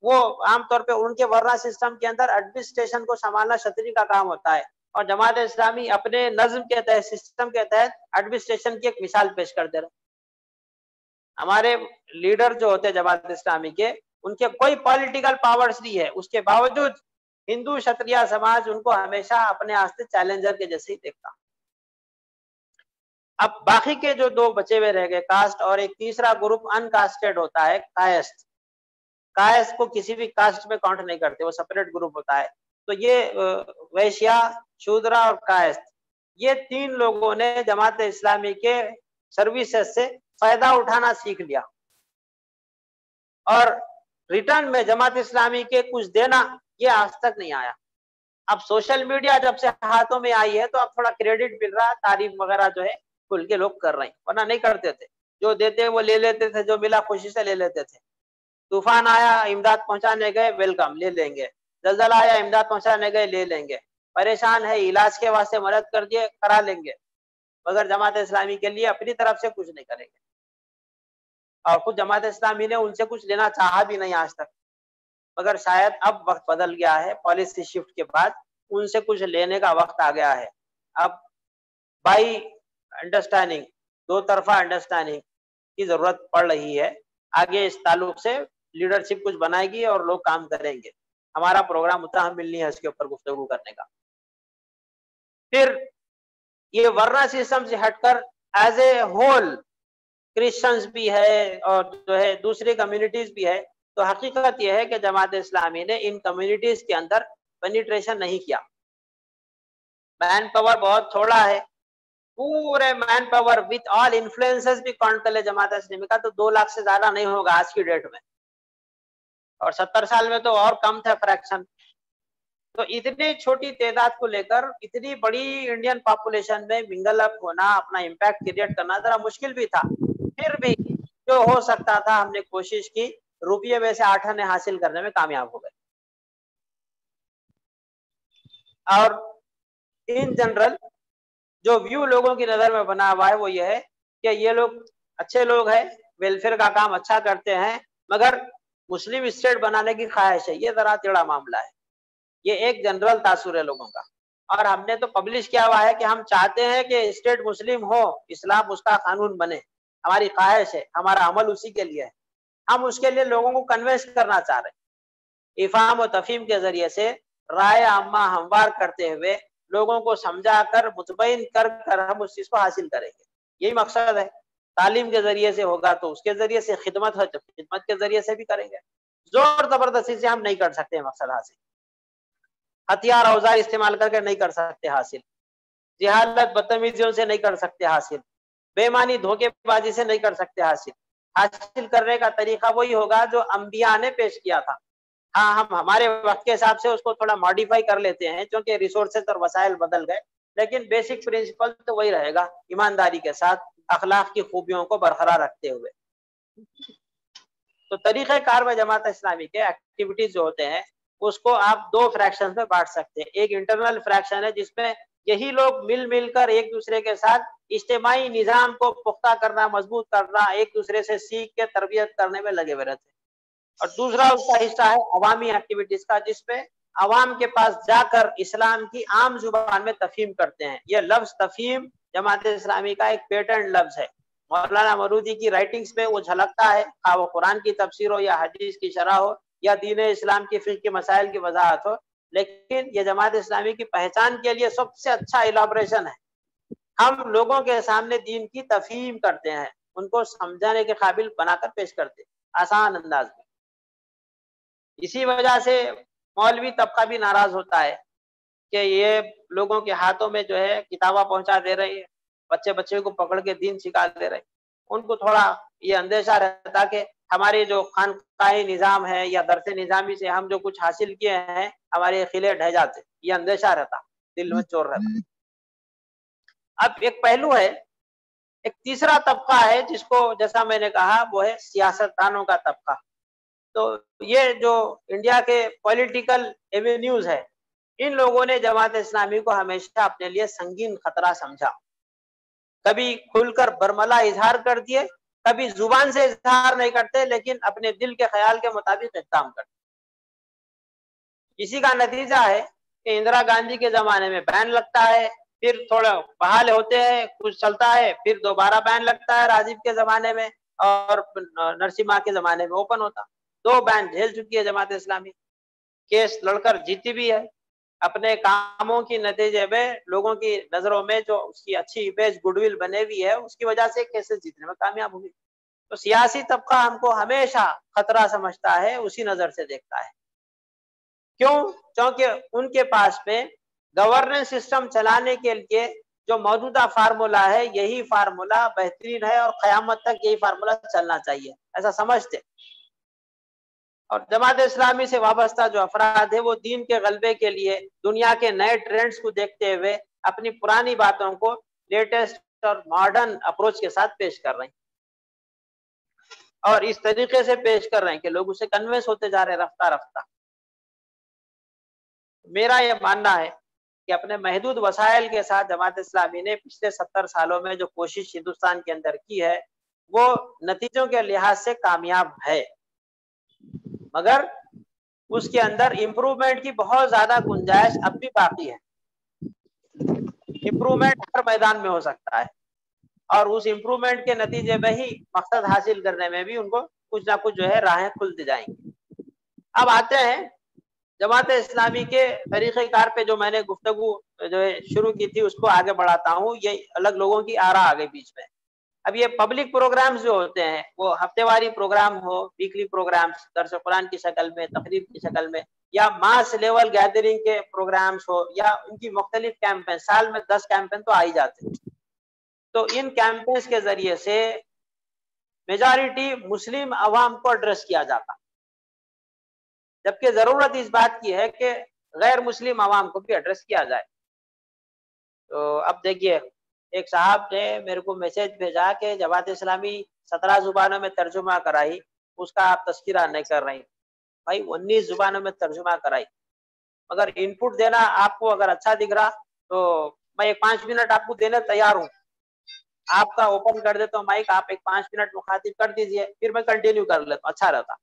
وہ عام طور پہ ان کے ورنا سسٹم کے اندر ایڈمنسٹریشن کو سنبھالنا شتری کا کام ہوتا ہے، اور جماعت اسلامی اپنے نظم کے تحت، سسٹم کے تحت ایڈمنسٹریشن کی ایک مثال پیش کرتے رہے. ہمارے لیڈر جو ہوتے جماعت اسلامی کے، ان کے کوئی پولیٹیکل پاورز نہیں ہے، اس کے باوجود ہندو شتریہ سماج ان کو ہمیشہ اپنے آستے چیلنجر کے جیسے ہی دیکھتا. اب باقی کے جو دو بچے ہوئے رہ گئے کاسٹ، اور ایک تیسرا گروپ ان کاسٹڈ ہوتا ہے کاسٹ. کاسٹ کو کسی بھی کاسٹ میں کاؤنٹ نہیں کرتے، وہ سپریٹ گروپ ہوتا ہے. تو یہ ویشیا، شودرا اور کاسٹ، یہ تین لوگوں نے جماعت اسلامی کے سروسز سے فائدہ اٹھانا سیکھ لیا، اور ریٹرن میں جماعت اسلامی کے کچھ دینا یہ آج تک نہیں آیا. اب سوشل میڈیا جب سے ہاتھوں میں آئی ہے تو اب تھوڑا کریڈٹ مل رہا، تعریف وغیرہ جو ہے کھل کے لوگ کر رہے ہیں، ورنہ نہیں کرتے تھے. جو دیتے وہ لے لیتے تھے، جو ملا خوشی سے لے لیتے تھے. طوفان آیا امداد پہنچانے گئے، ویلکم، لے لیں گے. زلزلہ آیا امداد پہنچانے گئے، لے لیں گے. پریشان ہے علاج کے واسطے مدد کر دیے، کرا لیں گے. مگر جماعت اسلامی کے لیے اپنی طرف سے کچھ نہیں کریں گے، اور خود جماعت اسلامی نے ان سے کچھ لینا چاہا بھی نہیں آج تک. مگر شاید اب وقت بدل گیا ہے، پالیسی شفٹ کے بعد ان سے کچھ لینے کا وقت آ گیا ہے. اب بائی انڈرسٹینڈنگ، دو طرفہ انڈرسٹینڈنگ کی ضرورت پڑ رہی ہے. آگے اس تعلق سے لیڈرشپ کچھ بنائے گی اور لوگ کام کریں گے. ہمارا پروگرام متحمل نہیں ہے اس کے اوپر گفتگو کرنے کا. پھر یہ ورنا سسٹم سے ہٹ کر ایز اے ہول کرسچنز بھی ہے اور جو ہے دوسری کمیونٹیز بھی ہے، تو حقیقت یہ ہے کہ جماعت اسلامی نے ان کمیونٹیز کے اندر پینیٹریشن نہیں کیا. مین پاور بہت تھوڑا ہے، پورے man power with all influencers بھی کاؤنٹ کر لے جماعت اسلامی کا تو 2 لاکھ سے زیادہ نہیں ہوگا آج کی ڈیٹ میں، اور 70 سال میں تو اور کم تھا فریکشن. تو اتنی چھوٹی تعداد کو لے کر اتنی بڑی انڈین پاپولیشن میں منگل اپ ہونا، اپنا امپیکٹ کریٹ کرنا ذرا مشکل بھی تھا. پھر بھی جو ہو سکتا تھا ہم نے کوشش کی، روپیے میں سے 8 آنے حاصل کرنے میں کامیاب ہو گئے. اور ان جنرل جو ویو لوگوں کی نظر میں بنا ہوا ہے وہ یہ ہے کہ یہ لوگ اچھے لوگ ہیں، ویلفیئر کا کام اچھا کرتے ہیں، مگر مسلم اسٹیٹ بنانے کی خواہش ہے. یہ ذرا ٹیڑھا معاملہ ہے. یہ ایک جنرل تاثر ہے لوگوں کا. اور ہم نے تو پبلش کیا ہوا ہے کہ ہم چاہتے ہیں کہ اسٹیٹ مسلم ہو، اسلام اس کا قانون بنے. ہماری خواہش ہے، ہمارا عمل اسی کے لیے ہے. ہم اس کے لیے لوگوں کو کنوینس کرنا چاہ رہے ہیں، افہام و تفہیم کے ذریعے سے رائے عامہ ہموار کرتے ہوئے لوگوں کو سمجھا کر مطمئن کر کر ہم اس چیز کو حاصل کریں گے. یہی مقصد ہے. تعلیم کے ذریعے سے ہوگا تو اس کے ذریعے سے، خدمت ہے تو خدمت کے ذریعے سے بھی کریں گے. زور زبردستی سے ہم نہیں کر سکتے مقصد حاصل، ہتھیار اوزار استعمال کر کے نہیں کر سکتے حاصل، جہالت بدتمیزیوں سے نہیں کر سکتے حاصل، بےمانی دھوکے بازی سے نہیں کر سکتے حاصل. حاصل کرنے کا طریقہ وہی ہوگا جو انبیاء نے پیش کیا تھا. ہاں ہم ہمارے وقت کے حساب سے اس کو تھوڑا ماڈیفائی کر لیتے ہیں کیونکہ ریسورسز اور وسائل بدل گئے، لیکن بیسک پرنسپل تو وہی رہے گا، ایمانداری کے ساتھ اخلاق کی خوبیوں کو برقرار رکھتے ہوئے. تو طریقہ کار میں جماعت اسلامی کے ایکٹیویٹیز جو ہوتے ہیں اس کو آپ 2 فریکشن میں بانٹ سکتے ہیں. ایک انٹرنل فریکشن ہے جس میں یہی لوگ مل کر ایک دوسرے کے ساتھ اجتماعی نظام کو پختہ کرنا، مضبوط کرنا، ایک دوسرے سے سیکھ کے تربیت کرنے میں لگے ہوئے رہتے ہیں. اور دوسرا اس کا حصہ ہے عوامی ایکٹیویٹیز کا، جس میں عوام کے پاس جا کر اسلام کی عام زبان میں تفہیم کرتے ہیں. یہ لفظ تفہیم جماعت اسلامی کا ایک پیٹنٹ لفظ ہے. مولانا مودودی کی رائٹنگز میں وہ جھلکتا ہے، خواہ وہ قرآن کی تفسیر ہو یا حدیث کی شرح ہو یا دین اسلام کی فقہ کے مسائل کی وضاحت ہو. لیکن یہ جماعت اسلامی کی پہچان کے لیے سب سے اچھا ایلابریشن ہے. ہم لوگوں کے سامنے دین کی تفہیم کرتے ہیں، ان کو سمجھانے کے قابل بنا کر پیش کرتے ہیں آسان انداز میں. اسی وجہ سے مولوی طبقہ بھی ناراض ہوتا ہے کہ یہ لوگوں کے ہاتھوں میں جو ہے کتابیں پہنچا دے رہی ہے، بچے کو پکڑ کے دین سکھا دے رہے. ان کو تھوڑا یہ اندیشہ رہتا کہ ہمارے جو خانقاہی نظام ہے یا درس نظامی سے ہم جو کچھ حاصل کیے ہیں ہمارے قلعے ڈھہ جاتے. یہ اندیشہ رہتا، دل میں چور رہتا. اب ایک پہلو ہے، ایک تیسرا طبقہ ہے جس کو جیسا میں نے کہا وہ ہے سیاستدانوں کا طبقہ. تو یہ جو انڈیا کے پولیٹیکل ایونیوز ہے، ان لوگوں نے جماعت اسلامی کو ہمیشہ اپنے لیے سنگین خطرہ سمجھا. کبھی کھل کر برملا اظہار کر دیے، کبھی زبان سے اظہار نہیں کرتے لیکن اپنے دل کے خیال کے مطابق اقدام کرتے. اسی کا نتیجہ ہے کہ اندرا گاندھی کے زمانے میں بین لگتا ہے، پھر تھوڑا بحال ہوتے ہیں، کچھ چلتا ہے، پھر دوبارہ بین لگتا ہے راجیو کے زمانے میں، اور نرسمہا کے زمانے میں اوپن ہوتا. 2 بین جھیل چکی ہے جماعت اسلامی. کیس لڑ کر جیتی بھی ہے، اپنے کاموں کی نتیجے میں لوگوں کی نظروں میں جو اس کی اچھی امیج گڈ ول بنے ہوئی ہے اس کی وجہ سے کیسز جیتنے میں کامیاب ہوئی. تو سیاسی طبقہ ہم کو ہمیشہ خطرہ سمجھتا ہے، اسی نظر سے دیکھتا ہے. کیوں؟ کیونکہ ان کے پاس میں گورننس سسٹم چلانے کے لیے جو موجودہ فارمولا ہے یہی فارمولا بہترین ہے اور قیامت تک یہی فارمولا چلنا چاہیے، ایسا سمجھتے. اور جماعت اسلامی سے وابستہ جو افراد ہیں وہ دین کے غلبے کے لیے دنیا کے نئے ٹرینڈز کو دیکھتے ہوئے اپنی پرانی باتوں کو لیٹسٹ اور ماڈرن اپروچ کے ساتھ پیش کر رہے ہیں، اور اس طریقے سے پیش کر رہے ہیں کہ لوگ اسے کنوینس ہوتے جا رہے ہیں رفتہ رفتہ. میرا یہ ماننا ہے کہ اپنے محدود وسائل کے ساتھ جماعت اسلامی نے پچھلے 70 سالوں میں جو کوشش ہندوستان کے اندر کی ہے وہ نتیجوں کے لحاظ سے کامیاب ہے، مگر اس کے اندر امپروومنٹ کی بہت زیادہ گنجائش اب بھی باقی ہے. امپروومنٹ ہر میدان میں ہو سکتا ہے اور اس امپروومنٹ کے نتیجے میں ہی مقصد حاصل کرنے میں بھی ان کو کچھ نہ کچھ جو ہے راہیں کھلتی جائیں گی. اب آتے ہیں جماعت اسلامی کے طریقہ کار پہ جو میں نے گفتگو جو ہے شروع کی تھی اس کو آگے بڑھاتا ہوں. یہ الگ لوگوں کی آرا آ گئی بیچ میں. اب یہ پبلک پروگرامز جو ہوتے ہیں وہ ہفتے واری پروگرام ہو, ویکلی پروگرامز درس قرآن کی شکل میں, تقریب کی شکل میں, یا ماس لیول گیدرنگ کے پروگرامز ہو, یا ان کی مختلف کیمپین, سال میں 10 کیمپین تو آ ہی جاتے ہیں. تو ان کیمپینز کے ذریعے سے میجارٹی مسلم عوام کو ایڈریس کیا جاتا, جبکہ ضرورت اس بات کی ہے کہ غیر مسلم عوام کو بھی ایڈریس کیا جائے. تو اب دیکھیے ایک صاحب نے میرے کو میسج بھیجا کہ جماعت اسلامی 17 زبانوں میں ترجمہ کرائی, اس کا آپ تذکرہ نہیں کر رہی. بھائی 19 زبانوں میں ترجمہ کرائی, مگر ان پٹ دینا آپ کو اگر اچھا دکھ رہا تو میں 5 منٹ آپ کو دینے تیار ہوں. آپ کا اوپن کر دیتا ہوں مائک, آپ 5 منٹ مخاطب کر دیجئے, پھر میں کنٹینیو کر لیتا ہوں, اچھا رہتا.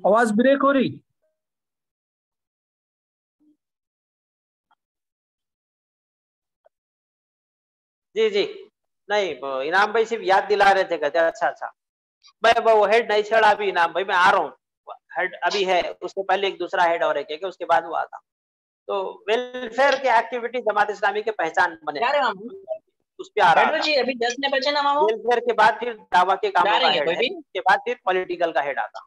آواز بریک ہو رہی. جی جی نہیں, انعام بھائی صرف یاد دلا رہے تھے, کہتے اچھا اچھا. میں وہ ہیڈ نہیں چھڑا ابھی انعام بھائی, میں آ رہا ہوں. ہیڈ ابھی ہے, اس سے پہلے ایک دوسرا ہیڈ اور ہے کہ اس کے بعد وہ آتا. تو ویلفیئر کی ایکٹیویٹی جماعت اسلامی کے پہچان بنے, اس پہ آ رہا تھا. ابھی 10 نے بچے نا مامو, ویلفیئر کے بعد پھر دعوت کے کاموں کا ہیڈ ہے, کوئی بھی اس کے بعد پھر پولیٹیکل کا ہیڈ آتا.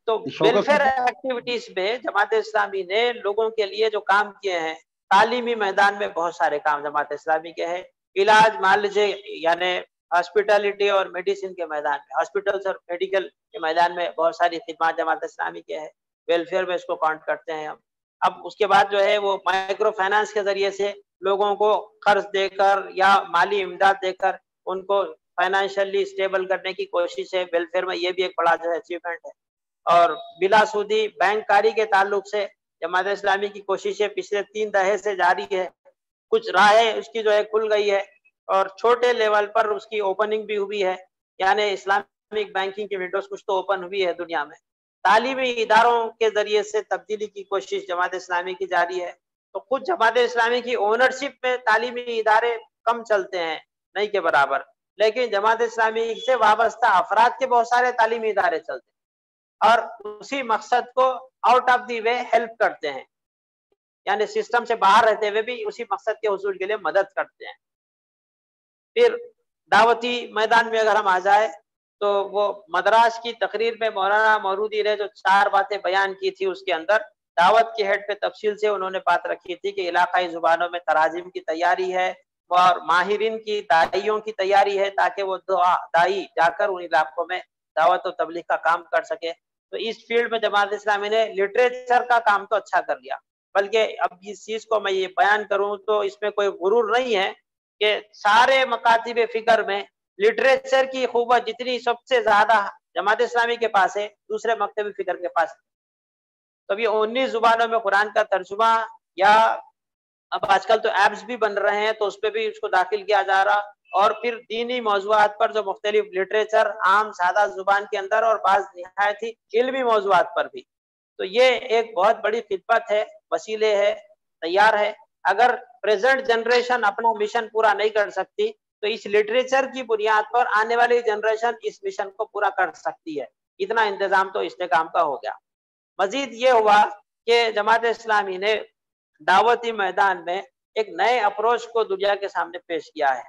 تو ویلفیئر ایکٹیویٹیز میں جماعت اسلامی نے لوگوں کے لیے جو کام کیے ہیں, تعلیمی میدان میں بہت سارے کام جماعت اسلامی کے ہیں. علاج مان لیجیے, یعنی ہاسپٹلٹی اور میڈیسن کے میدان میں, ہاسپٹلس اور میڈیکل کے میدان میں بہت ساری خدمات جماعت اسلامی کے ہیں. ویلفیئر میں اس کو کاؤنٹ کرتے ہیں ہم. اب اس کے بعد جو ہے وہ مائکرو فائنانس کے ذریعے سے لوگوں کو قرض دے کر یا مالی امداد دے کر ان کو فائنینشلی اسٹیبل کرنے کی کوشش ہے. ویلفیئر میں یہ بھی ایک بڑا جو ہے اچیومنٹ ہے. اور بلا سودی بینک کاری کے تعلق سے جماعت اسلامی کی کوششیں پچھلے 3 دہائے سے جاری ہے. کچھ راہیں اس کی جو ہے کھل گئی ہے, اور چھوٹے لیول پر اس کی اوپننگ بھی ہوئی ہے, یعنی اسلامک بینکنگ کی ونڈوز کچھ تو اوپن ہوئی ہے دنیا میں. تعلیمی اداروں کے ذریعے سے تبدیلی کی کوشش جماعت اسلامی کی جاری ہے. تو کچھ جماعت اسلامی کی اونرشپ میں تعلیمی ادارے کم چلتے ہیں, نہیں کے برابر, لیکن جماعت اسلامی سے وابستہ افراد کے بہت سارے تعلیمی ادارے چلتے ہیں اور اسی مقصد کو out of the way help کرتے ہیں, یعنی سسٹم سے باہر رہتے ہوئے بھی اسی مقصد کے حصول کے لیے مدد کرتے ہیں. پھر دعوتی میدان میں اگر ہم آ جائے تو وہ مدراس کی تقریر میں مولانا مودودی نے جو 4 باتیں بیان کی تھی, اس کے اندر دعوت کے ہیڈ پہ تفصیل سے انہوں نے بات رکھی تھی کہ علاقائی زبانوں میں تراجم کی تیاری ہے اور ماہرین کی داعیوں کی تیاری ہے, تاکہ وہ دائی جا کر ان علاقوں میں دعوت و تبلیغ کا کام کر سکے. تو اس فیلڈ میں جماعت اسلامی نے لٹریچر کا کام تو اچھا کر لیا, بلکہ اب اس چیز کو میں یہ بیان کروں تو اس میں کوئی غرور نہیں ہے کہ سارے مکاتب فکر میں لٹریچر کی قوت جتنی سب سے زیادہ جماعت اسلامی کے پاس ہے, دوسرے مکتب فکر کے پاس. تو یہ 19 زبانوں میں قرآن کا ترجمہ, یا اب آج کل تو ایپس بھی بن رہے ہیں تو اس پہ بھی اس کو داخل کیا جا رہا, اور پھر دینی موضوعات پر جو مختلف لٹریچر عام سادہ زبان کے اندر اور بعض نہایت ہی علمی موضوعات پر بھی. تو یہ ایک بہت بڑی خدمت ہے, وسیلے ہے, تیار ہے. اگر پریزنٹ جنریشن اپنا مشن پورا نہیں کر سکتی تو اس لٹریچر کی بنیاد پر آنے والی جنریشن اس مشن کو پورا کر سکتی ہے. اتنا انتظام تو استحکام کا ہو گیا. مزید یہ ہوا کہ جماعت اسلامی نے دعوتی میدان میں ایک نئے اپروچ کو دنیا کے سامنے پیش کیا ہے.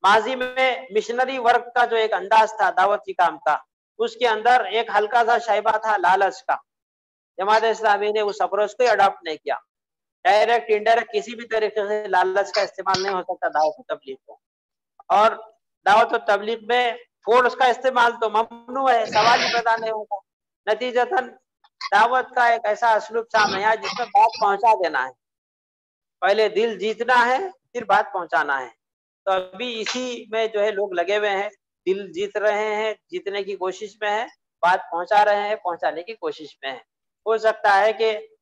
ماضی میں مشنری ورک کا جو ایک انداز تھا دعوتی کام کا, اس کے اندر ایک ہلکا سا شائبہ تھا لالچ کا. جماعت اسلامی نے اس اپروچ کو اڈاپٹ نہیں کیا. ڈائریکٹ انڈائریکٹ کسی بھی طریقے سے لالچ کا استعمال نہیں ہو سکتا دعوت و تبلیغ کو, اور دعوت و تبلیغ میں فورس کا استعمال تو ممنوع ہے, سوال ہی پیدا نہیں ہوتا. نتیجتاً دعوت کا ایک ایسا اسلوب سامنے آیا جس میں بات پہنچا دینا ہے, پہلے دل جیتنا ہے پھر بات پہنچانا ہے. تو ابھی اسی میں جو ہے لوگ لگے ہوئے ہیں, دل جیت رہے ہیں, جیتنے کی کوشش میں ہے, بات پہنچا رہے ہیں, پہنچانے کی کوشش میں ہے. ہو سکتا ہے کہ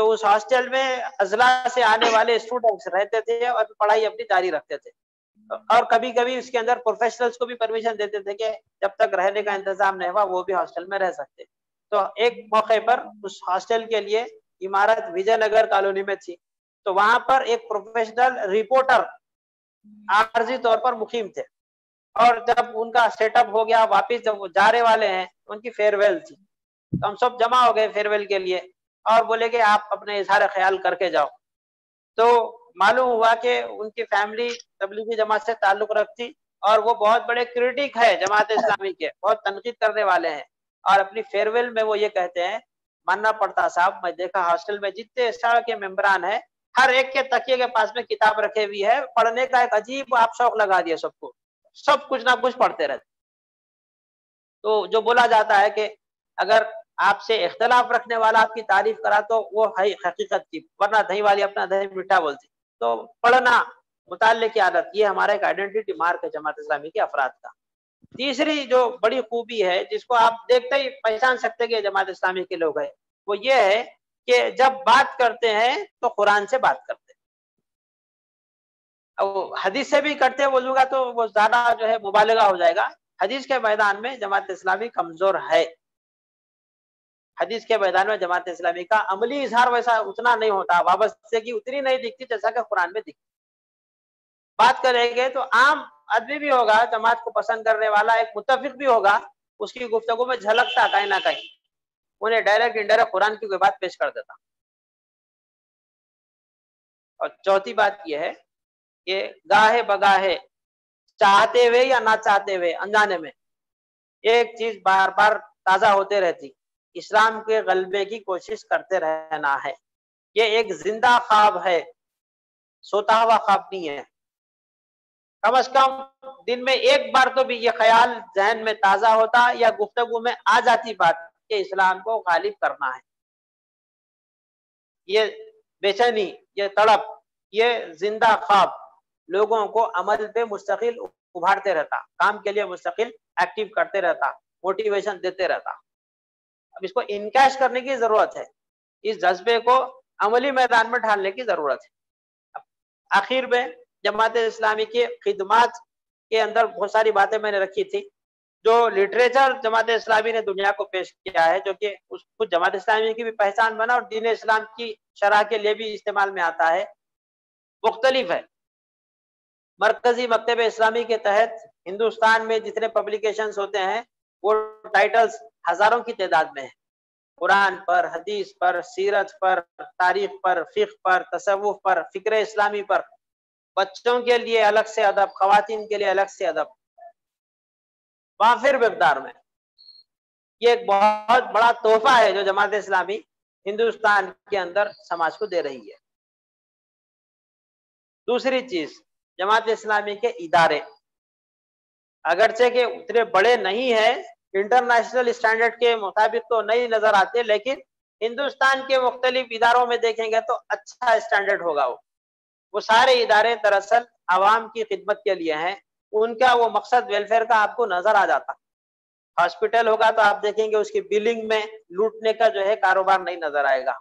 تو اس ہاسٹل میں اضلاع سے آنے والے اسٹوڈنٹس رہتے تھے اور پڑھائی اپنی جاری رکھتے تھے، اور کبھی کبھی اس کے اندر پروفیشنلز کو بھی پرمیشن دیتے تھے کہ جب تک رہنے کا انتظام نہیں ہوا وہ بھی ہاسٹل میں رہ سکتے. تو ایک موقع پر اس ہاسٹل کے لیے عمارت وجے نگر کالونی میں تھی، تو وہاں پر ایک پروفیشنل رپورٹر عارضی طور پر مقیم تھے، اور جب ان کا سیٹ اپ ہو گیا واپس جب وہ جانے والے ہیں ان کی فیئر ویل تھی، تو ہم سب جمع ہو گئے فیئر ویل کے لیے اور بولے کہ آپ اپنے اظہار خیال کر کے جاؤ. تو معلوم ہوا کہ ان کی فیملی تبلیغی جماعت سے تعلق رکھتی اور وہ بہت بڑے کریٹک ہے جماعت اسلامی کے، بہت تنقید کرنے والے ہیں، اور اپنی فیئر ویل میں وہ یہ کہتے ہیں ماننا پڑتا صاحب میں دیکھا ہاسٹل میں جتنے اسٹار کے ممبران ہیں ہر ایک کے تکیے کے پاس میں کتاب رکھے ہوئی ہے، پڑھنے کا ایک عجیب آپ شوق لگا دیا سب کو، سب کچھ نہ کچھ پڑھتے رہتے. تو جو بولا جاتا ہے کہ اگر آپ سے اختلاف رکھنے والا آپ کی تعریف کرا تو وہ ہے حقیقت کی، ورنہ دہی والی اپنا دہی میٹھا بولتی. تو پڑھنا، مطالعے کی عادت، یہ ہمارا ایک آئیڈینٹی مارک ہے جماعت اسلامی کے افراد کا. تیسری جو بڑی خوبی ہے جس کو آپ دیکھتے ہی پہچان سکتے کہ جماعت اسلامی کے لوگ ہیں، وہ یہ ہے کہ جب بات کرتے ہیں تو قرآن سے بات کرتے ہیں. حدیث سے بھی کرتے بولوں گا تو وہ زیادہ جو ہے مبالغہ ہو جائے گا. حدیث کے میدان میں جماعت اسلامی کمزور ہے. حدیث کے میدان میں جماعت اسلامی کا عملی اظہار ویسا اتنا نہیں ہوتا، وابستگی اتنی نہیں دکھتی جیسا کہ قرآن میں دکھتی. بات کریں گے تو عام آدمی بھی ہوگا جماعت کو پسند کرنے والا، ایک متفق بھی ہوگا، اس کی گفتگو میں جھلکتا کہیں نہ کہیں، انہیں ڈائریکٹ انڈائریکٹ قرآن کی کوئی بات پیش کر دیتا. اور چوتھی بات یہ ہے کہ گاہے بگاہے چاہتے ہوئے یا نہ چاہتے ہوئے انجانے میں ایک چیز بار بار تازہ ہوتے رہتی، اسلام کے غلبے کی کوشش کرتے رہنا ہے. یہ ایک زندہ خواب ہے، سوتا ہوا خواب نہیں ہے. کم از کم دن میں ایک بار تو بھی یہ خیال ذہن میں تازہ ہوتا یا گفتگو میں آ جاتی بات کہ اسلام کو غالب کرنا ہے. یہ بے چینی، یہ تڑپ، یہ زندہ خواب لوگوں کو عمل پہ مستقل ابھارتے رہتا، کام کے لیے مستقل ایکٹیو کرتے رہتا، موٹیویشن دیتے رہتا. اب اس کو انکیش کرنے کی ضرورت ہے، اس جذبے کو عملی میدان میں ڈھالنے کی ضرورت ہے. آخر میں جماعت اسلامی کی خدمات کے اندر بہت ساری باتیں میں نے رکھی تھی. جو لٹریچر جماعت اسلامی نے دنیا کو پیش کیا ہے، جو کہ اس کو جماعت اسلامی کی بھی پہچان بنا اور دین اسلام کی شرح کے لیے بھی استعمال میں آتا ہے، مختلف ہے. مرکزی مکتب اسلامی کے تحت ہندوستان میں جتنے پبلیکیشنز ہوتے ہیں وہ ٹائٹلز ہزاروں کی تعداد میں ہیں، قرآن پر، حدیث پر، سیرت پر، تاریخ پر، فقہ پر، تصوف پر، فکر اسلامی پر. بچوں کے لیے الگ سے ادب، خواتین کے لیے الگ سے ادب، وافر مقدار میں. یہ ایک بہت بڑا تحفہ ہے جو جماعت اسلامی ہندوستان کے اندر سماج کو دے رہی ہے. دوسری چیز، جماعت اسلامی کے ادارے اگرچہ کہ اتنے بڑے نہیں ہیں، انٹرنیشنل اسٹینڈرڈ کے مطابق تو نہیں نظر آتے، لیکن ہندوستان کے مختلف اداروں میں دیکھیں گے تو اچھا اسٹینڈرڈ ہوگا. وہ سارے ادارے دراصل عوام کی خدمت کے لیے ہیں، ان کا وہ مقصد ویلفیئر کا آپ کو نظر آ جاتا. ہاسپٹل ہوگا تو آپ دیکھیں گے اس کی بلنگ میں لوٹنے کا جو ہے کاروبار نہیں نظر آئے گا.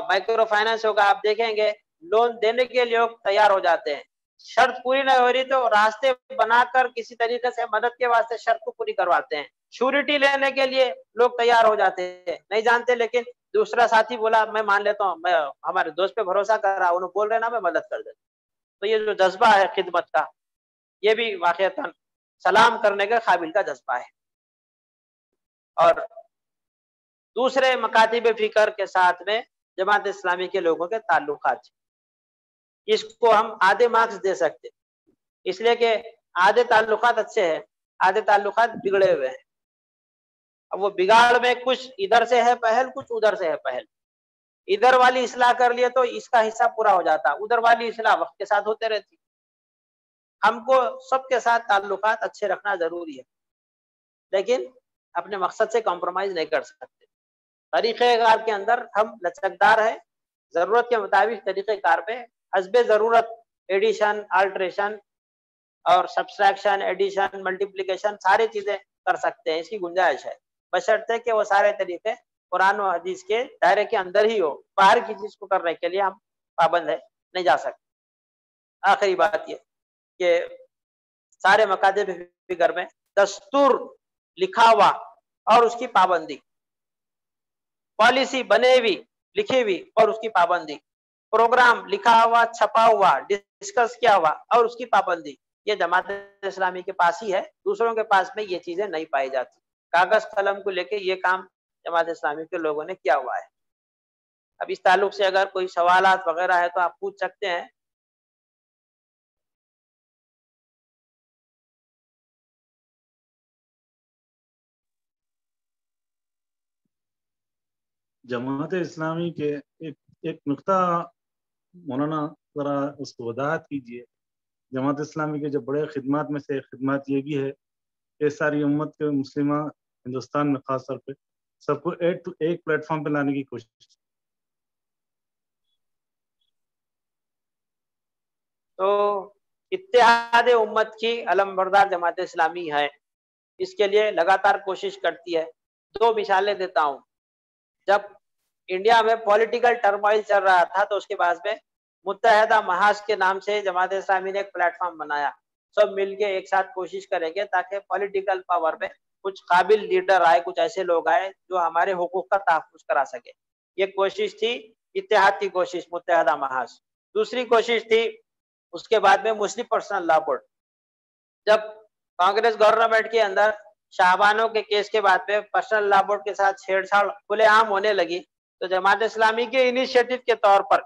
مائکرو فائنانس ہوگا، آپ دیکھیں گے لون دینے کے لیے لوگ تیار ہو جاتے ہیں. شرط پوری نہیں ہو رہی تو راستے بنا کر کسی طریقے سے مدد کے واسطے شرط کو پوری کرواتے ہیں. شیورٹی لینے کے لیے لوگ تیار ہو جاتے ہیں، نہیں جانتے لیکن دوسرا ساتھی بولا میں مان لیتا ہوں، میں ہمارے دوست پہ بھروسہ کر رہا ہوں، انہوں بول رہے نا میں مدد کر دیتا. تو یہ جو جذبہ ہے خدمت کا، یہ بھی واقعتاً سلام کرنے کے قابل کا جذبہ ہے. اور دوسرے مکاتب فکر کے ساتھ میں جماعت اسلامی کے لوگوں کے تعلقات، اس کو ہم آدھے مارکس دے سکتے، اس لیے کہ آدھے تعلقات اچھے ہیں، آدھے تعلقات بگڑے ہوئے ہیں. اب وہ بگاڑ میں کچھ ادھر سے ہے پہل، کچھ ادھر سے ہے پہل. ادھر والی اصلاح کر لیے تو اس کا حصہ پورا ہو جاتا، ادھر والی اصلاح وقت کے ساتھ ہوتے رہتی. ہم کو سب کے ساتھ تعلقات اچھے رکھنا ضروری ہے، لیکن اپنے مقصد سے کمپرومائز نہیں کر سکتے. طریقہ کار کے اندر ہم لچکدار ہیں، ضرورت کے مطابق طریقہ کار پہ حسب ضرورت ایڈیشن، آلٹریشن اور سبسٹریکشن، ایڈیشن، ملٹیپلیکیشن ساری چیزیں کر سکتے ہیں، اس کی گنجائش ہے، بشرطے کہ وہ سارے طریقے قرآن و حدیث کے دائرے کے اندر ہی ہو، باہر کی چیز کو کرنے کے لیے ہم پابند ہے، نہیں جا سکتے۔ آخری بات یہ کہ سارے مکاتب فکر میں دستور لکھا ہوا اور اس کی پابندی، پالیسی بنے ہوئی لکھی ہوئی اور اس کی پابندی، پروگرام لکھا ہوا چھپا ہوا ڈسکس کیا ہوا اور اس کی پابندی، یہ جماعت اسلامی کے پاس ہی ہے، دوسروں کے پاس میں یہ چیزیں نہیں پائی جاتی۔ کاغذ قلم کو لے کے یہ کام جماعت اسلامی کے لوگوں نے کیا ہوا ہے۔ اب اس تعلق سے اگر کوئی سوالات وغیرہ ہے تو آپ پوچھ سکتے ہیں۔ جماعت اسلامی کے ایک نقطہ مولانا ذرا اس کو وضاحت کیجیے۔ جماعت اسلامی کے جو بڑے خدمات میں سے خدمات یہ بھی ہے کہ ساری امت کے مسلمہ ہندوستان میں خاص طور پہ سب کو ایک پلیٹ فارم پہ لانے کی کوشش۔ تو اتحاد امت کی علم بردار جماعت اسلامی ہے، اس کے لیے لگاتار کوشش کرتی ہے۔ دو مثالیں دیتا ہوں۔ جب انڈیا میں پولیٹیکل ٹرموائل چل رہا تھا تو اس کے بعد میں متحدہ محاذ کے نام سے جماعت اسلامی نے ایک پلیٹ فارم بنایا، سب مل کے ایک ساتھ کوشش کریں گے تاکہ پولیٹیکل پاور میں کچھ قابل لیڈر آئے، کچھ ایسے لوگ آئے جو ہمارے حقوق کا تحفظ کرا سکے۔ یہ کوشش تھی اتحاد کی کوشش، متحدہ محاذ۔ دوسری کوشش تھی اس کے بعد میں مسلم پرسنل لا بورڈ۔ جب کانگریس گورنمنٹ کے اندر شاہبانوں کے کیس کے بعد میں پرسنل لا بورڈ کے ساتھ چھیڑ چھاڑ کھلے عام ہونے لگی تو جماعت اسلامی کے انیشیٹو کے طور پر